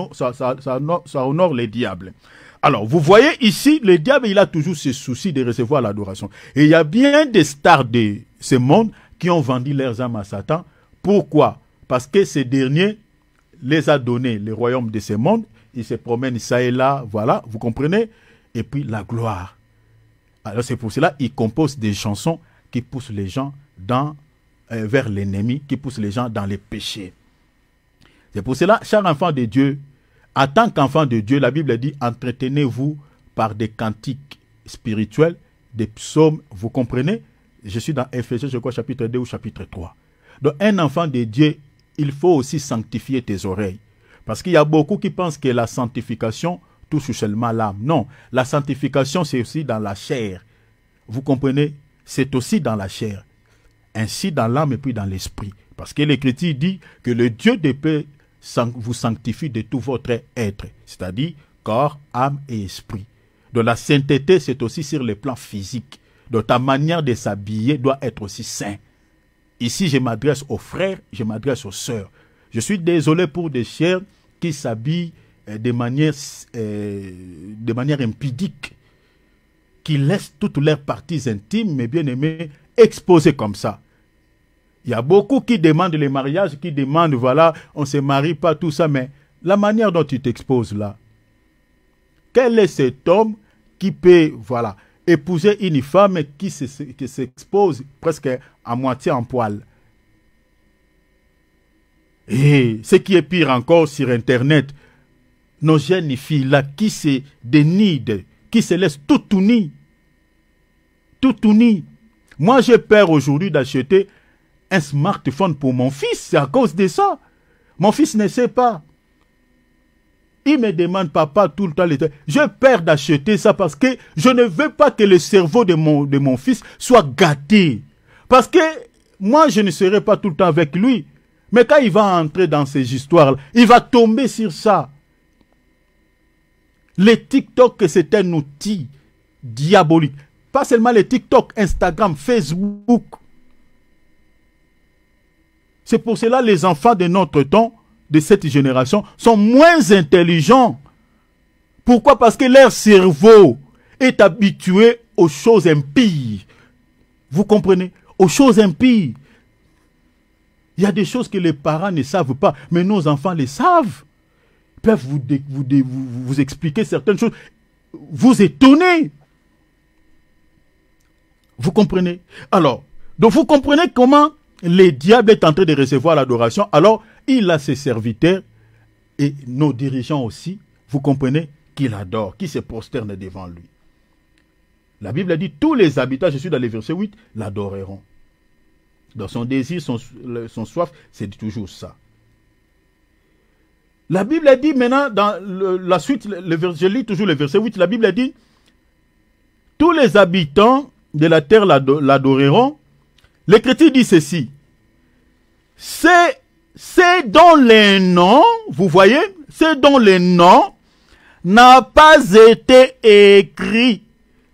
honore les diables. Alors, vous voyez ici, le diable, il a toujours ce souci de recevoir l'adoration. Et il y a bien des stars de ce monde qui ont vendu leurs âmes à Satan. Pourquoi? Parce que ces derniers les a donné le royaume de ce monde. Ils se promènent ça et là, voilà, vous comprenez? Et puis la gloire. Alors c'est pour cela qu'ils composent des chansons qui poussent les gens vers l'ennemi, qui poussent les gens dans les péchés. C'est pour cela, cher enfant de Dieu, en tant qu'enfant de Dieu, la Bible dit, entretenez-vous par des cantiques spirituels, des psaumes, vous comprenez? Je suis dans Éphésiens, je crois, chapitre 2 ou chapitre 3. Donc un enfant de Dieu, il faut aussi sanctifier tes oreilles. Parce qu'il y a beaucoup qui pensent que la sanctification touche seulement l'âme. Non, la sanctification, c'est aussi dans la chair. Vous comprenez? C'est aussi dans la chair. Ainsi dans l'âme et puis dans l'esprit. Parce que l'Écriture dit que le Dieu de paix vous sanctifie de tout votre être. C'est-à-dire corps, âme et esprit. Donc la sainteté, c'est aussi sur le plan physique. Donc ta manière de s'habiller doit être aussi sainte. Ici, je m'adresse aux frères, je m'adresse aux sœurs. Je suis désolé pour des chers qui s'habillent de manière impudique, qui laissent toutes leurs parties intimes, mes bien-aimés, exposées comme ça. Il y a beaucoup qui demandent les mariages, qui demandent, voilà, on ne se marie pas, tout ça, mais la manière dont tu t'exposes là, quel est cet homme qui peut, voilà, épouser une femme qui s'expose presque à moitié en poil? Et ce qui est pire encore sur Internet, nos jeunes filles-là qui se dénident, qui se laissent tout unis. Tout unis. Moi, j'ai peur aujourd'hui d'acheter un smartphone pour mon fils. C'est à cause de ça. Mon fils ne sait pas. Il me demande, papa, tout le temps. J'ai peur d'acheter ça parce que je ne veux pas que le cerveau de mon fils soit gâté. Parce que moi, je ne serai pas tout le temps avec lui. Mais quand il va entrer dans ces histoires-là, il va tomber sur ça. Les TikTok, c'est un outil diabolique. Pas seulement les TikTok, Instagram, Facebook. C'est pour cela que les enfants de notre temps, de cette génération, sont moins intelligents. Pourquoi? Parce que leur cerveau est habitué aux choses impies. Vous comprenez? Aux choses impies. Il y a des choses que les parents ne savent pas, mais nos enfants les savent. Ils peuvent vous expliquer certaines choses. Vous étonnez. Vous comprenez? Alors, donc vous comprenez comment le diable est en train de recevoir l'adoration. Alors, il a ses serviteurs et nos dirigeants aussi, vous comprenez, qu'il adore, qui se prosternent devant lui. La Bible a dit, tous les habitants, je suis dans le verset 8, l'adoreront. Dans son désir, son soif, c'est toujours ça. La Bible a dit maintenant, dans la suite, je lis toujours le verset 8, la Bible a dit, tous les habitants de la terre l'adoreront. L'Écriture dit ceci, c'est dont les noms, vous voyez, c'est dont les noms n'a pas été écrit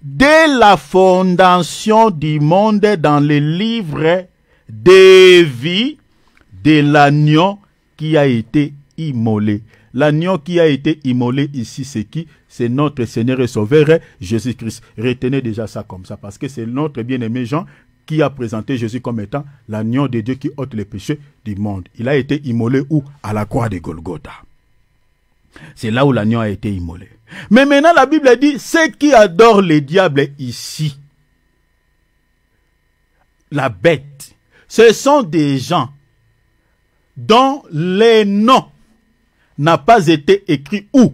dès la fondation du monde dans les livres de vie de l'agneau qui a été immolé. L'agneau qui a été immolé ici, c'est qui? C'est notre Seigneur et Sauveur Jésus-Christ. Retenez déjà ça comme ça, parce que c'est notre bien-aimé Jean qui a présenté Jésus comme étant l'agneau de Dieu qui ôte les péchés du monde. Il a été immolé où? À la croix de Golgotha. C'est là où l'agneau a été immolé. Mais maintenant, la Bible dit, ceux qui adorent le diable ici, la bête, ce sont des gens dont les noms n'a pas été écrit où?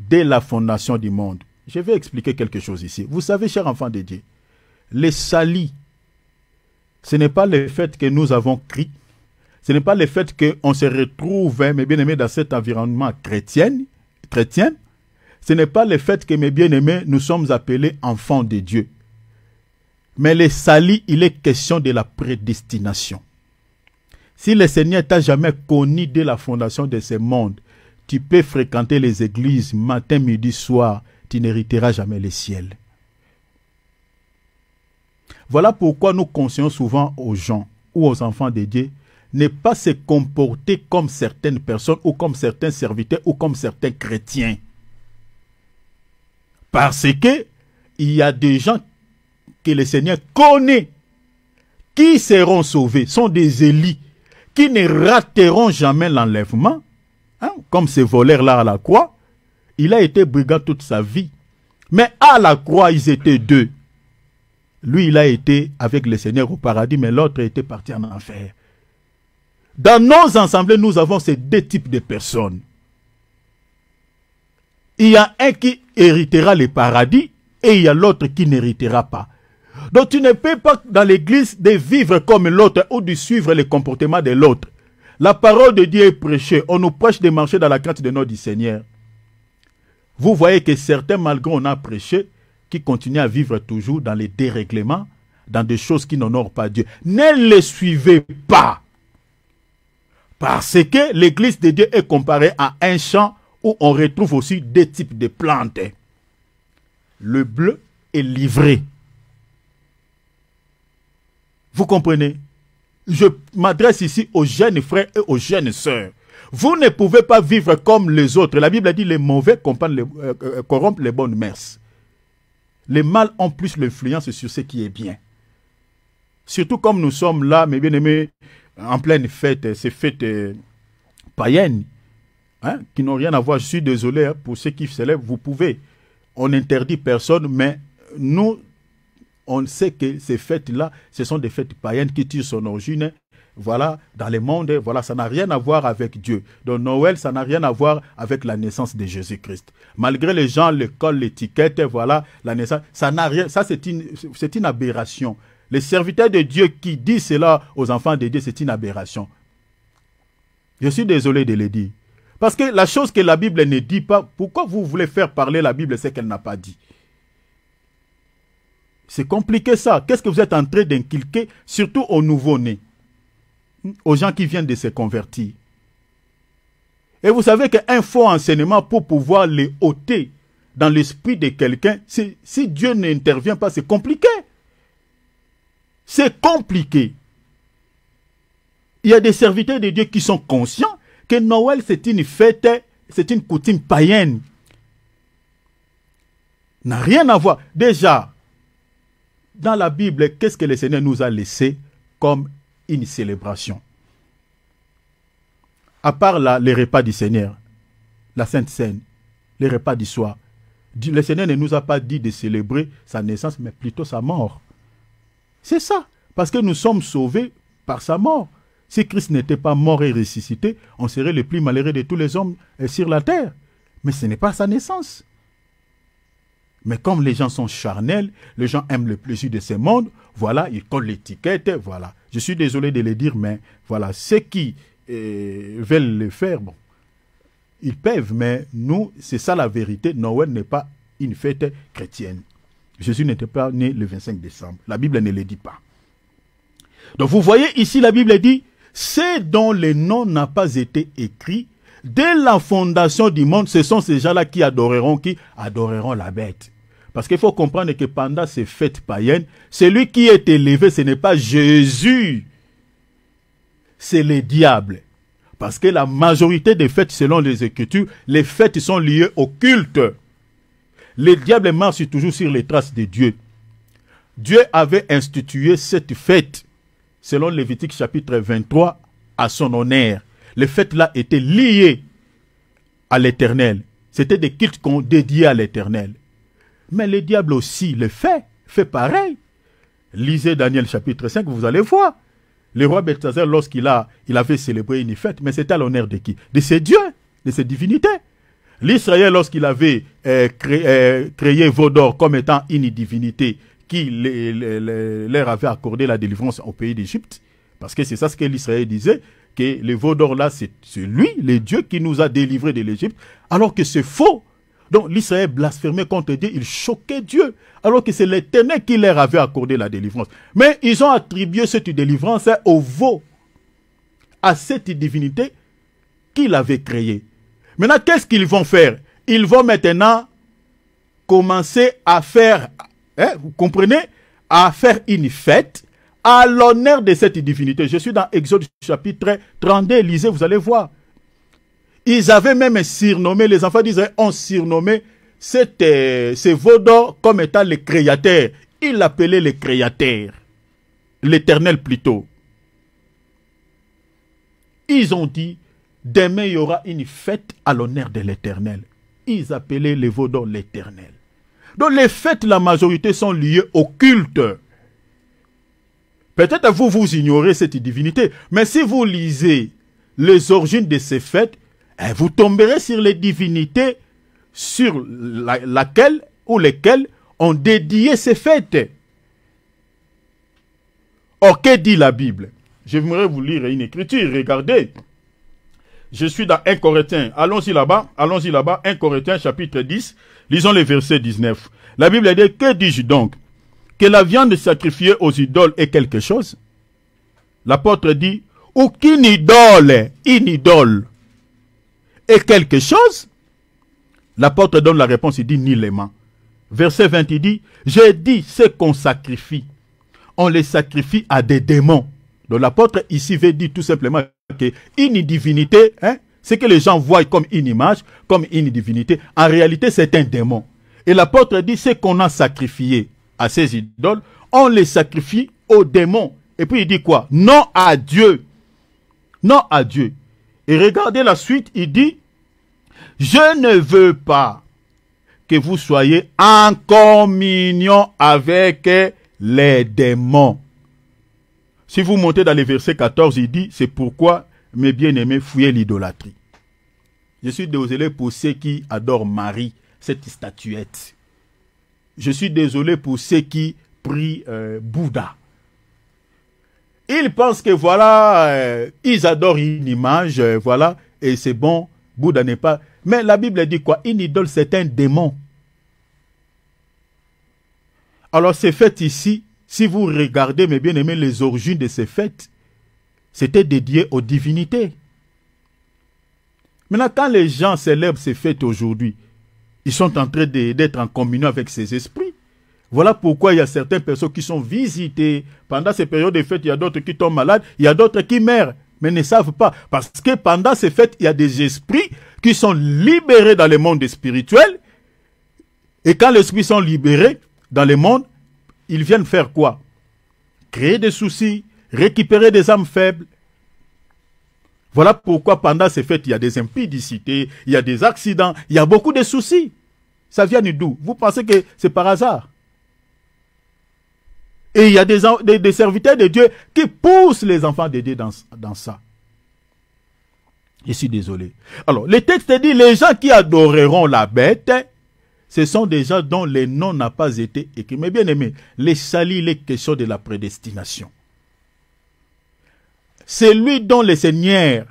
Dès la fondation du monde. Je vais expliquer quelque chose ici. Vous savez, chers enfants de Dieu, les salis, ce n'est pas le fait que nous avons crié, ce n'est pas le fait qu'on se retrouve, mes bien-aimés, dans cet environnement chrétien, ce n'est pas le fait que, mes bien-aimés, nous sommes appelés enfants de Dieu. Mais les salis, il est question de la prédestination. Si le Seigneur t'a jamais connu dès la fondation de ce monde, tu peux fréquenter les églises matin, midi, soir, tu n'hériteras jamais le ciel. Voilà pourquoi nous conseillons souvent aux gens ou aux enfants de Dieu ne pas se comporter comme certaines personnes ou comme certains serviteurs ou comme certains chrétiens. Parce que il y a des gens que le Seigneur connaît qui seront sauvés, sont des élits qui ne rateront jamais l'enlèvement, comme ces voleurs-là à la croix. Il a été brigand toute sa vie. Mais à la croix, ils étaient deux. Lui, il a été avec le Seigneur au paradis, mais l'autre était parti en enfer. Dans nos assemblées, nous avons ces deux types de personnes. Il y a un qui héritera le paradis et il y a l'autre qui n'héritera pas. Donc tu ne peux pas dans l'église de vivre comme l'autre ou de suivre le comportement de l'autre. La parole de Dieu est prêchée. On nous prêche de marcher dans la crainte de notre Seigneur. Vous voyez que certains, malgré on a prêché, qui continuent à vivre toujours dans les dérèglements, dans des choses qui n'honorent pas Dieu. Ne les suivez pas. Parce que l'église de Dieu est comparée à un champ où on retrouve aussi deux types de plantes. Le bleu et l'ivraie. Vous comprenez? Je m'adresse ici aux jeunes frères et aux jeunes sœurs. Vous ne pouvez pas vivre comme les autres. La Bible a dit les mauvais corrompent les bonnes mœurs. Les mâles ont plus l'influence sur ce qui est bien. Surtout comme nous sommes là, mes bien-aimés, en pleine fête, ces fêtes païennes, qui n'ont rien à voir. Je suis désolé pour ceux qui célèbrent, vous pouvez. On n'interdit personne, mais nous, on sait que ces fêtes-là, ce sont des fêtes païennes qui tirent son origine, voilà, dans le monde, voilà, ça n'a rien à voir avec Dieu. Donc Noël, ça n'a rien à voir avec la naissance de Jésus-Christ. Malgré les gens le collent l'étiquette, voilà, la naissance, ça n'a rien, ça c'est une aberration. Les serviteurs de Dieu qui disent cela aux enfants de Dieu, c'est une aberration. Je suis désolé de le dire. Parce que la chose que la Bible ne dit pas, pourquoi vous voulez faire parler la Bible ce qu'elle n'a pas dit? C'est compliqué ça. Qu'est-ce que vous êtes en train d'inculquer, surtout aux nouveau-nés, aux gens qui viennent de se convertir? Et vous savez qu'un faux enseignement, pour pouvoir les ôter dans l'esprit de quelqu'un, si Dieu n'intervient pas, c'est compliqué. C'est compliqué. Il y a des serviteurs de Dieu qui sont conscients que Noël, c'est une fête, c'est une coutume païenne. N'a rien à voir. Déjà, dans la Bible, qu'est-ce que le Seigneur nous a laissé comme une célébration? À part les repas du Seigneur, la Sainte Seine, les repas du soir, le Seigneur ne nous a pas dit de célébrer sa naissance, mais plutôt sa mort. C'est ça, parce que nous sommes sauvés par sa mort. Si Christ n'était pas mort et ressuscité, on serait le plus malheureux de tous les hommes sur la terre. Mais ce n'est pas sa naissance. Mais comme les gens sont charnels, les gens aiment le plaisir de ce monde, voilà, ils collent l'étiquette, voilà. Je suis désolé de le dire, mais voilà, ceux qui veulent le faire, bon, ils peuvent, mais nous, c'est ça la vérité. Noël n'est pas une fête chrétienne. Jésus n'était pas né le 25 décembre. La Bible ne le dit pas. Donc vous voyez ici, la Bible dit, ceux dont le nom n'a pas été écrit, dès la fondation du monde, ce sont ces gens-là qui adoreront la bête. Parce qu'il faut comprendre que pendant ces fêtes païennes, celui qui est élevé, ce n'est pas Jésus, c'est le diable. Parce que la majorité des fêtes, selon les Écritures, les fêtes sont liées au culte. Le diable marche toujours sur les traces de Dieu. Dieu avait institué cette fête, selon Lévitique chapitre 23, à son honneur. Les fêtes-là étaient liées à l'Éternel. C'était des cultes qu'on dédiait à l'Éternel. Mais le diable aussi le fait pareil. Lisez Daniel chapitre 5, vous allez voir. Le roi Belshazar, lorsqu'il avait célébré une fête, mais c'était à l'honneur de qui? De ses dieux, de ses divinités. L'Israël, lorsqu'il avait créé Vodor comme étant une divinité qui leur avait accordé la délivrance au pays d'Égypte, parce que c'est ça ce que l'Israël disait, que le Vodor là, c'est lui, le Dieu qui nous a délivrés de l'Égypte, alors que c'est faux. Donc l'Israël blasphémait contre Dieu, il choquait Dieu, alors que c'est l'Éternel qui leur avait accordé la délivrance. Mais ils ont attribué cette délivrance au veau, à cette divinité qu'il avait créée. Maintenant, qu'est-ce qu'ils vont faire? Ils vont maintenant commencer à faire, vous comprenez, à faire une fête à l'honneur de cette divinité. Je suis dans Exode chapitre 32, lisez, vous allez voir. Ils avaient même surnommé, les enfants d'Israël ont surnommé ces veaux d'or comme étant les créateurs. Ils l'appelaient les créateurs. L'Éternel plutôt. Ils ont dit, demain il y aura une fête à l'honneur de l'Éternel. Ils appelaient les veaux d'or l'Éternel. Donc les fêtes, la majorité sont liées au culte. Peut-être vous ignorez cette divinité, mais si vous lisez les origines de ces fêtes, vous tomberez sur les divinités sur laquelle ou lesquelles on dédié ces fêtes. Or, que dit la Bible? J'aimerais vous lire une écriture, regardez. Je suis dans 1 Corinthiens, allons-y là-bas, 1 Corinthiens chapitre 10, lisons le verset 19. La Bible dit, que dis-je donc? Que la viande sacrifiée aux idoles est quelque chose? L'apôtre dit, ou qu'une idole est quelque chose? L'apôtre donne la réponse, il dit nullement. Verset 20, il dit, j'ai dit ce qu'on sacrifie. On les sacrifie à des démons. Donc l'apôtre ici veut dire tout simplement qu'une divinité, ce que les gens voient comme une image, comme une divinité, en réalité c'est un démon. Et l'apôtre dit ce qu'on a sacrifié à ces idoles, on les sacrifie aux démons. Et puis il dit quoi? Non à Dieu. Non à Dieu. Et regardez la suite, il dit, je ne veux pas que vous soyez en communion avec les démons. Si vous montez dans le verset 14, il dit, c'est pourquoi, mes bien-aimés, fuyez l'idolâtrie. Je suis désolé pour ceux qui adorent Marie, cette statuette. Je suis désolé pour ceux qui prient Bouddha. Ils pensent que voilà, ils adorent une image, voilà, et c'est bon, Bouddha n'est pas... Mais la Bible dit quoi? Une idole, c'est un démon. Alors ces fêtes ici, si vous regardez, mes bien-aimés, les origines de ces fêtes, c'était dédié aux divinités. Maintenant, quand les gens célèbrent ces fêtes aujourd'hui, ils sont en train d'être en communion avec ces esprits. Voilà pourquoi il y a certaines personnes qui sont visitées. Pendant ces périodes de fêtes, il y a d'autres qui tombent malades, il y a d'autres qui meurent, mais ne savent pas. Parce que pendant ces fêtes, il y a des esprits qui sont libérés dans le monde spirituel. Et quand les esprits sont libérés dans le monde, ils viennent faire quoi? Créer des soucis, récupérer des âmes faibles. Voilà pourquoi pendant ces fêtes, il y a des impudicités, il y a des accidents, il y a beaucoup de soucis. Ça vient d'où? Vous pensez que c'est par hasard? Et il y a des serviteurs de Dieu qui poussent les enfants de Dieu dans ça. Je suis désolé. Alors, le texte dit, les gens qui adoreront la bête, ce sont des gens dont le nom n'a pas été écrit. Mais bien aimé, les salis, les questions de la prédestination. C'est lui dont le Seigneur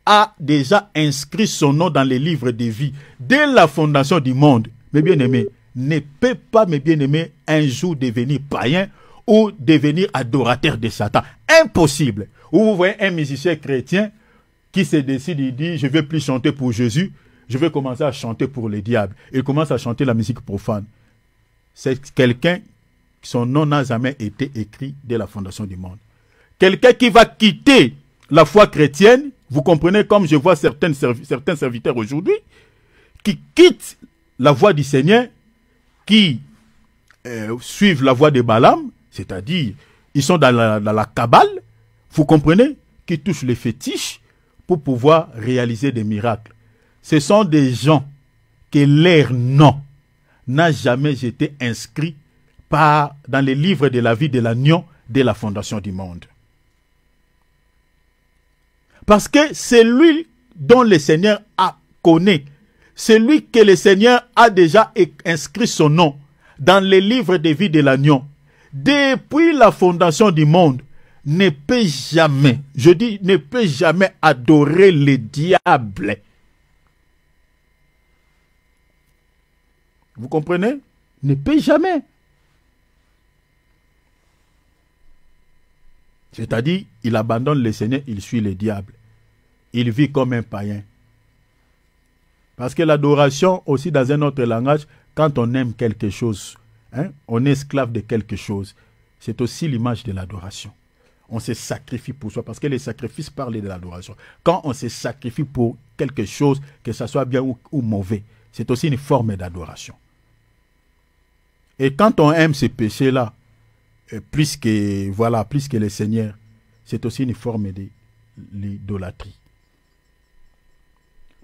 a déjà inscrit son nom dans les livres de vie dès la fondation du monde. Mais bien aimé, ne peut pas, mes bien-aimés, un jour devenir païen ou devenir adorateur de Satan. Impossible. Ou vous voyez un musicien chrétien qui se décide, il dit, je ne vais plus chanter pour Jésus, je vais commencer à chanter pour le diable. Il commence à chanter la musique profane. C'est quelqu'un, son nom n'a jamais été écrit dès la fondation du monde. Quelqu'un qui va quitter la foi chrétienne, vous comprenez comme je vois certains serviteurs aujourd'hui, qui quittent la voie du Seigneur, qui suivent la voie de Balaam, c'est-à-dire, ils sont dans la Kabbale, vous comprenez, qui touchent les fétiches pour pouvoir réaliser des miracles. Ce sont des gens que leur nom n'a jamais été inscrit dans les livres de la vie de l'agneau dès la fondation du monde. Parce que c'est lui dont le Seigneur connaît celui que le Seigneur a déjà inscrit son nom dans les livres de vie de l'agneau, depuis la fondation du monde, ne peut jamais, je dis, ne peut jamais adorer le diable. Vous comprenez? Ne peut jamais. C'est-à-dire, il abandonne le Seigneur, il suit le diable. Il vit comme un païen. Parce que l'adoration, aussi dans un autre langage, quand on aime quelque chose, hein, on est esclave de quelque chose. C'est aussi l'image de l'adoration. On se sacrifie pour soi, parce que les sacrifices parlent de l'adoration. Quand on se sacrifie pour quelque chose, que ce soit bien ou mauvais, c'est aussi une forme d'adoration. Et quand on aime ces péchés-là, plus que le Seigneur, c'est aussi une forme d'idolâtrie.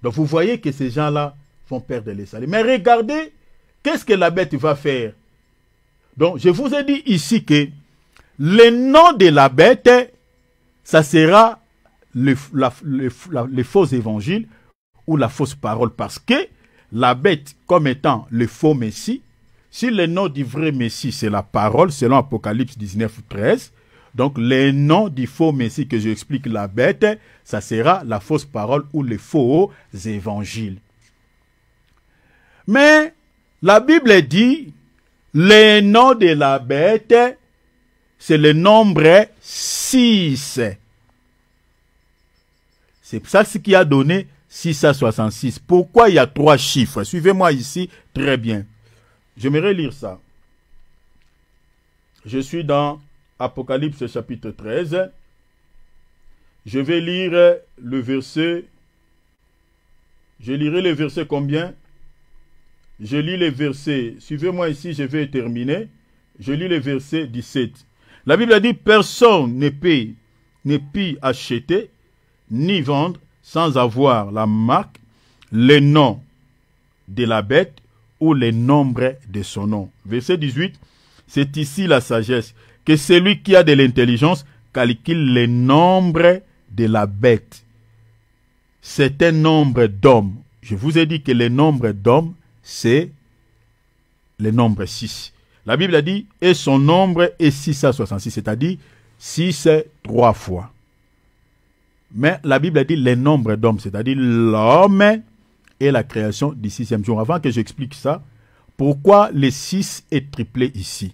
Donc vous voyez que ces gens-là vont perdre les salut. Mais regardez, qu'est-ce que la bête va faire? Donc je vous ai dit ici que le nom de la bête, ça sera le faux évangile ou la fausse parole. Parce que la bête, comme étant le faux Messie, si le nom du vrai Messie, c'est la parole, selon Apocalypse 19, 13, donc le nom du faux Messie que j'explique la bête, ça sera la fausse parole ou les faux évangiles. Mais la Bible dit, le nom de la bête, c'est le nombre 6. C'est ça ce qui a donné 666. Pourquoi il y a 3 chiffres? Suivez-moi ici très bien. J'aimerais lire ça. Je suis dans Apocalypse chapitre 13. Je vais lire le verset. Je lirai le verset combien? Je lis le verset. Suivez-moi ici, je vais terminer. Je lis le verset 17. La Bible a dit, personne ne peut acheter ni vendre sans avoir la marque, le nom de la bête ou le nombre de son nom. Verset 18, c'est ici la sagesse, que celui qui a de l'intelligence calcule le nombre de la bête. C'est un nombre d'hommes. Je vous ai dit que le nombre d'hommes, c'est le nombre 6. La Bible a dit, et son nombre est 666, c'est-à-dire 6 3 fois. Mais la Bible a dit le nombre d'hommes, c'est-à-dire l'homme et la création du 6e jour. Avant que j'explique ça, pourquoi le 6 est triplé ici?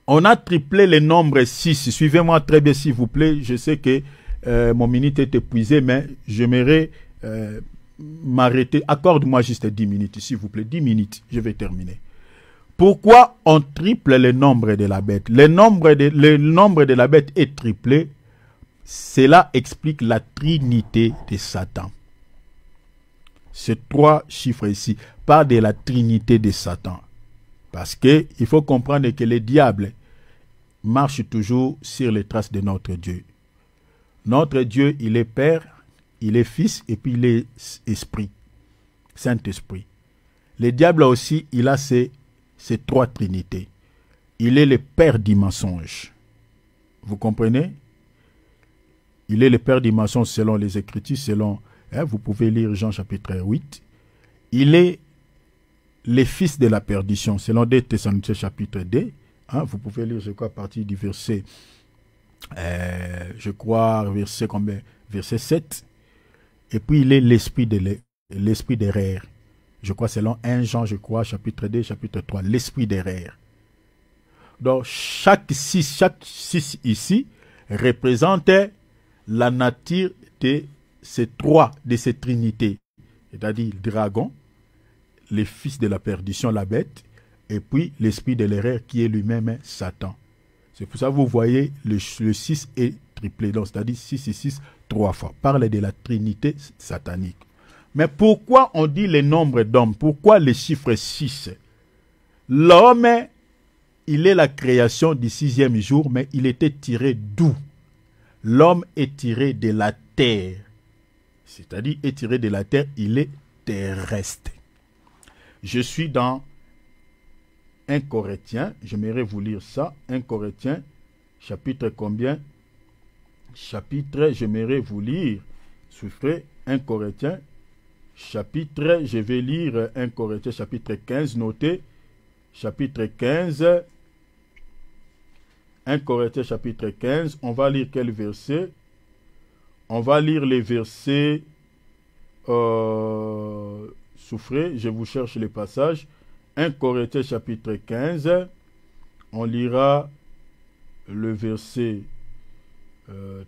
On a triplé le nombre 6. Suivez-moi très bien s'il vous plaît. Je sais que mon minute est épuisée, mais j'aimerais m'arrêter. Accorde-moi juste 10 minutes, s'il vous plaît. 10 minutes, je vais terminer. Pourquoi on triple le nombre de la bête? Le nombre de la bête est triplé. Cela explique la trinité de Satan. Ces 3 chiffres ici parlent de la trinité de Satan. Parce que il faut comprendre que le diable marche toujours sur les traces de notre Dieu. Notre Dieu, il est Père, il est Fils et puis il est Esprit, Saint-Esprit. Le diable aussi, il a ces 3 trinités. Il est le père du mensonge. Vous comprenez? Il est le père du mensonge selon les Écritures, selon, vous pouvez lire Jean chapitre 8. Il est le fils de la perdition, selon 2 Thessaloniciens chapitre 2. Vous pouvez lire, je crois, à partir du verset, verset 7. Et puis il est l'esprit d'erreur. Je crois, selon 1 Jean, je crois, chapitre 2, chapitre 3, l'esprit d'erreur. Donc, chaque 6 ici représente la nature de ces 3, de ces trinités. C'est-à-dire le dragon, le fils de la perdition, la bête, et puis l'esprit de l'erreur qui est lui-même Satan. C'est pour ça que vous voyez, le 6 est triplé, donc c'est-à-dire 6 et 6, 3 fois. Parle de la trinité satanique. Mais pourquoi on dit le nombre d'hommes? Pourquoi le chiffre 6? L'homme, il est la création du 6e jour, mais il était tiré d'où? L'homme est tiré de la terre. C'est-à-dire, est tiré de la terre, il est terrestre. Je suis dans 1 Corinthiens, j'aimerais vous lire ça. 1 Corinthiens, chapitre combien? Chapitre, j'aimerais vous lire. Souffrez, 1 Corinthiens, chapitre, je vais lire 1 Corinthiens chapitre 15, notez, chapitre 15, 1 Corinthiens chapitre 15, on va lire quel verset? On va lire les versets, souffrez, je vous cherche les passages, 1 Corinthiens chapitre 15, on lira le verset,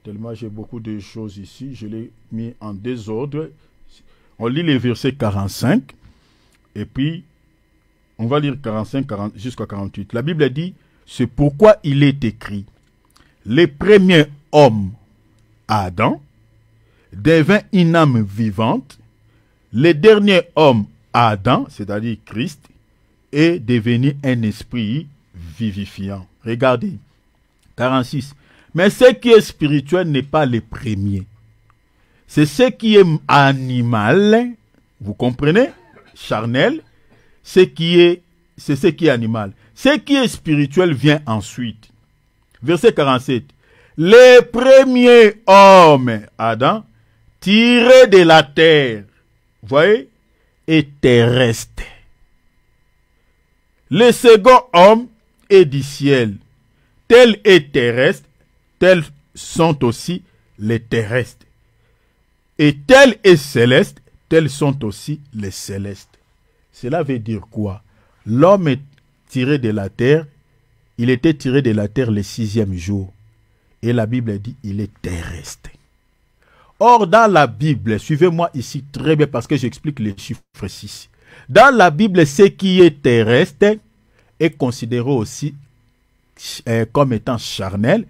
tellement j'ai beaucoup de choses ici, je l'ai mis en désordre. On lit les versets 45, et puis on va lire 45 jusqu'à 48. La Bible dit, c'est pourquoi il est écrit, les premiers hommes, Adam, devint une âme vivante, les derniers hommes, Adam, c'est-à-dire Christ, est devenu un esprit vivifiant. Regardez, 46. Mais ce qui est spirituel n'est pas le premier. C'est ce qui est animal, vous comprenez, charnel, c'est ce qui est animal. Ce qui est spirituel vient ensuite. Verset 47. Les premiers hommes, Adam, tirés de la terre, voyez, et terrestres. Le second homme est du ciel. Tel est terrestre, tels sont aussi les terrestres. Et tel est céleste, tels sont aussi les célestes. Cela veut dire quoi? L'homme est tiré de la terre, il était tiré de la terre le 6e jour. Et la Bible dit, il est terrestre. Or, dans la Bible, suivez-moi ici très bien parce que j'explique les chiffres 6. Dans la Bible, ce qui est terrestre est considéré aussi comme étant charnel,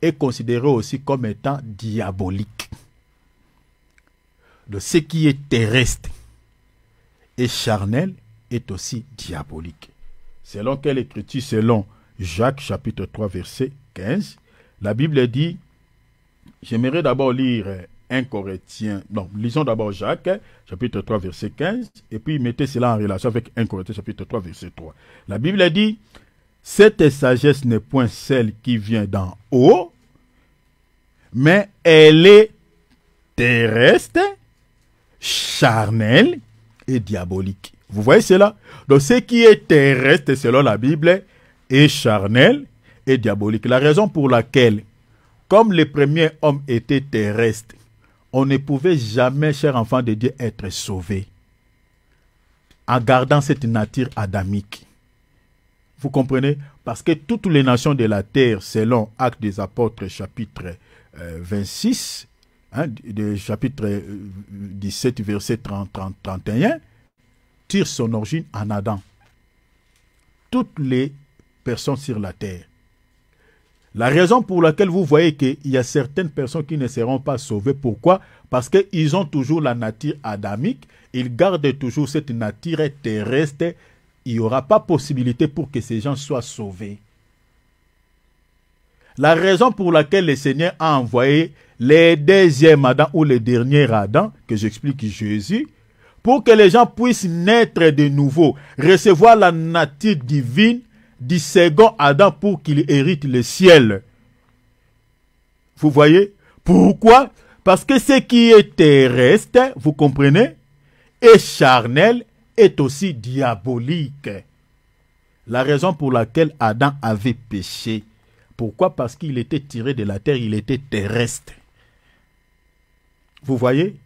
est considéré aussi comme étant diabolique. Donc, ce qui est terrestre et charnel est aussi diabolique. Selon quelle écriture? Selon Jacques chapitre 3 verset 15. La Bible dit, j'aimerais d'abord lire 1 Corinthiens, non, lisons d'abord Jacques chapitre 3 verset 15 et puis mettez cela en relation avec 1 Corinthiens chapitre 3 verset 3. La Bible dit, cette sagesse n'est point celle qui vient d'en haut, mais elle est terrestre, charnelle et diabolique. Vous voyez cela? Donc ce qui est terrestre selon la Bible est charnel et diabolique. La raison pour laquelle, comme les premiers hommes étaient terrestres, on ne pouvait jamais, chers enfants de Dieu, être sauvé en gardant cette nature adamique. Vous comprenez? Parce que toutes les nations de la terre, selon Actes des Apôtres, chapitre 26, chapitre 17, verset 31, tirent son origine en Adam. Toutes les personnes sur la terre. La raison pour laquelle vous voyez qu'il y a certaines personnes qui ne seront pas sauvées, pourquoi? Parce qu'ils ont toujours la nature adamique, ils gardent toujours cette nature terrestre. Il n'y aura pas possibilité pour que ces gens soient sauvés. La raison pour laquelle le Seigneur a envoyé les deuxièmes Adam ou les derniers Adam, que j'explique Jésus, pour que les gens puissent naître de nouveau, recevoir la nature divine du second Adam pour qu'il hérite le ciel. Vous voyez? Pourquoi? Parce que ce qui est terrestre, vous comprenez, est charnel, est aussi diabolique. La raison pour laquelle Adam avait péché. Pourquoi? Parce qu'il était tiré de la terre, il était terrestre. Vous voyez?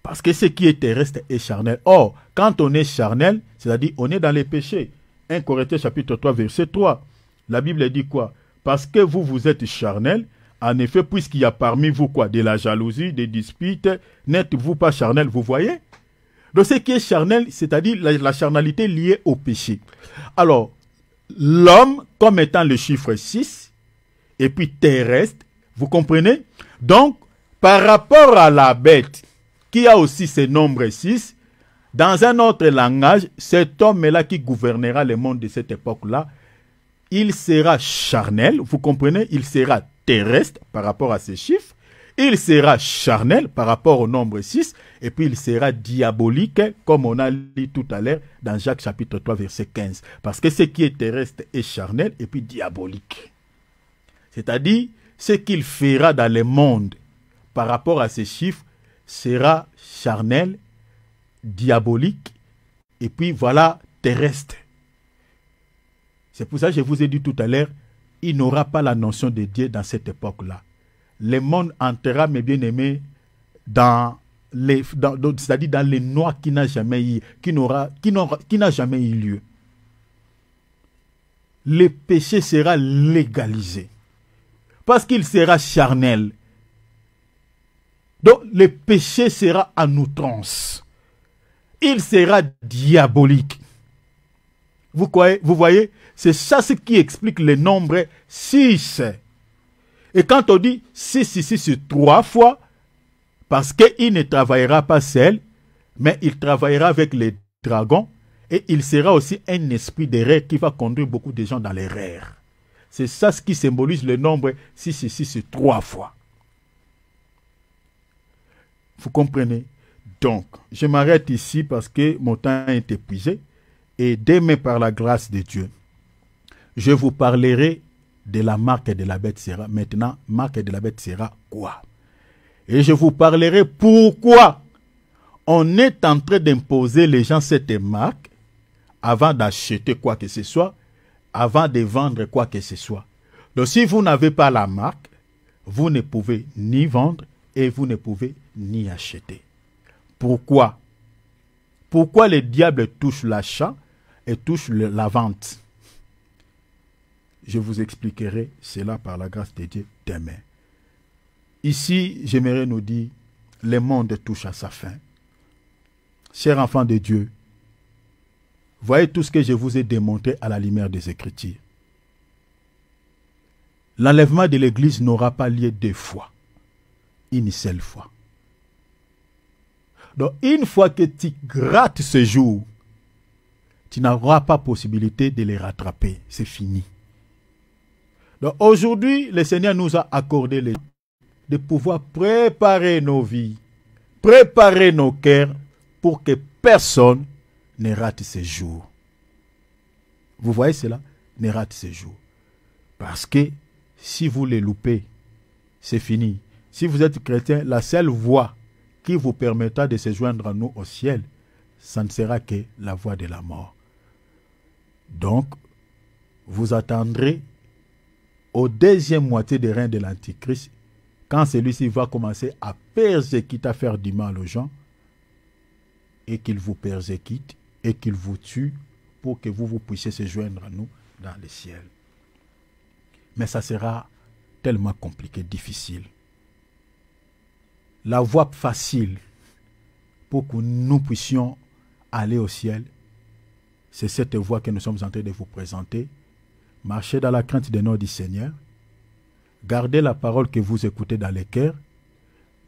Parce que ce qui est terrestre est charnel. Or, quand on est charnel, c'est-à-dire on est dans les péchés. 1 Corinthiens chapitre 3 verset 3. La Bible dit quoi? Parce que vous êtes charnel, en effet, puisqu'il y a parmi vous quoi? De la jalousie, des disputes, n'êtes-vous pas charnel? Vous voyez? Donc ce qui est charnel, c'est-à-dire la charnalité liée au péché. Alors, l'homme, comme étant le chiffre 6, et puis terrestre, vous comprenez? Donc, par rapport à la bête, qui a aussi ce nombre 6, dans un autre langage, cet homme-là qui gouvernera le monde de cette époque-là, il sera charnel, vous comprenez? Il sera terrestre par rapport à ces chiffres, il sera charnel par rapport au nombre 6, et puis il sera diabolique, comme on a lu tout à l'heure dans Jacques chapitre 3 verset 15. Parce que ce qui est terrestre est charnel et puis diabolique. C'est-à-dire, ce qu'il fera dans le monde par rapport à ces chiffres sera charnel diabolique, et puis voilà terrestre. C'est pour ça que je vous ai dit tout à l'heure, il n'aura pas la notion de Dieu dans cette époque-là. Le monde entrera, mes bien-aimés, c'est-à-dire dans les noix qui n'a jamais jamais eu lieu. Le péché sera légalisé parce qu'il sera charnel. Donc le péché sera en outrance. Il sera diabolique. Vous voyez, c'est ça ce qui explique le nombre 6. Et quand on dit 6 ici, c'est 3 fois, parce qu'il ne travaillera pas seul, mais il travaillera avec les dragons, et il sera aussi un esprit d'erreur qui va conduire beaucoup de gens dans l'erreur. C'est ça ce qui symbolise le nombre 6 ici, c'est 3 fois. Vous comprenez? Donc, je m'arrête ici parce que mon temps est épuisé. Et demain, par la grâce de Dieu, je vous parlerai de la marque de la bête sera. Maintenant, marque de la bête sera quoi? Et je vous parlerai pourquoi on est en train d'imposer les gens cette marque avant d'acheter quoi que ce soit, avant de vendre quoi que ce soit. Donc, si vous n'avez pas la marque, vous ne pouvez ni vendre et vous ne pouvez ni acheter. Pourquoi? Pourquoi le diable touche l'achat et touche la vente? Je vous expliquerai cela par la grâce de Dieu demain. Ici, j'aimerais nous dire, le monde touche à sa fin. Chers enfants de Dieu, voyez tout ce que je vous ai démontré à la lumière des Écritures. L'enlèvement de l'Église n'aura pas lieu 2 fois, une seule fois. Donc, une fois que tu grattes ce jour, tu n'auras pas possibilité de les rattraper. C'est fini. Donc, aujourd'hui, le Seigneur nous a accordé de pouvoir préparer nos vies, préparer nos cœurs pour que personne ne rate ce jour. Vous voyez cela? Ne rate ce jour. Parce que si vous les loupez, c'est fini. Si vous êtes chrétien, la seule voie qui vous permettra de se joindre à nous au ciel, ça ne sera que la voie de la mort. Donc, vous attendrez au 2e moitié des règne de l'Antichrist, quand celui-ci va commencer à persécuter, à faire du mal aux gens, et qu'il vous persécute, et qu'il vous tue, pour que vous puissiez se joindre à nous dans le ciel. Mais ça sera tellement compliqué, difficile. La voie facile pour que nous puissions aller au ciel, c'est cette voie que nous sommes en train de vous présenter. Marchez dans la crainte des noms du Seigneur. Gardez la parole que vous écoutez dans les cœurs.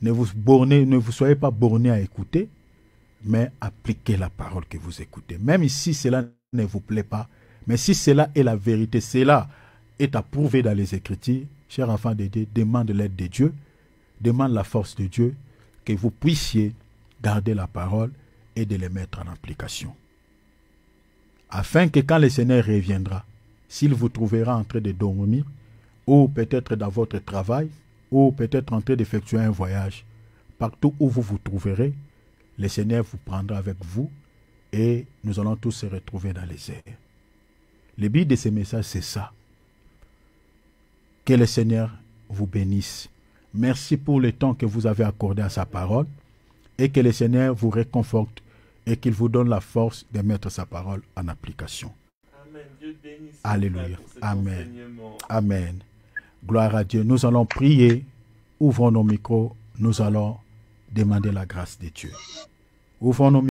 Ne vous soyez pas bornés à écouter, mais appliquez la parole que vous écoutez. Même si cela ne vous plaît pas, mais si cela est la vérité, cela est approuvé dans les Écritures, chers enfants de Dieu, demande l'aide de Dieu, demande la force de Dieu, que vous puissiez garder la parole et de les mettre en application. Afin que quand le Seigneur reviendra, s'il vous trouvera en train de dormir, ou peut-être dans votre travail, ou peut-être en train d'effectuer un voyage, partout où vous vous trouverez, le Seigneur vous prendra avec vous et nous allons tous se retrouver dans les airs. Le but de ce message, c'est ça. Que le Seigneur vous bénisse. Merci pour le temps que vous avez accordé à sa parole et que le Seigneur vous réconforte et qu'il vous donne la force de mettre sa parole en application. Amen. Dieu bénisse. Alléluia. Amen. Amen. Gloire à Dieu. Nous allons prier. Ouvrons nos micros. Nous allons demander la grâce de Dieu. Ouvrons nos micros.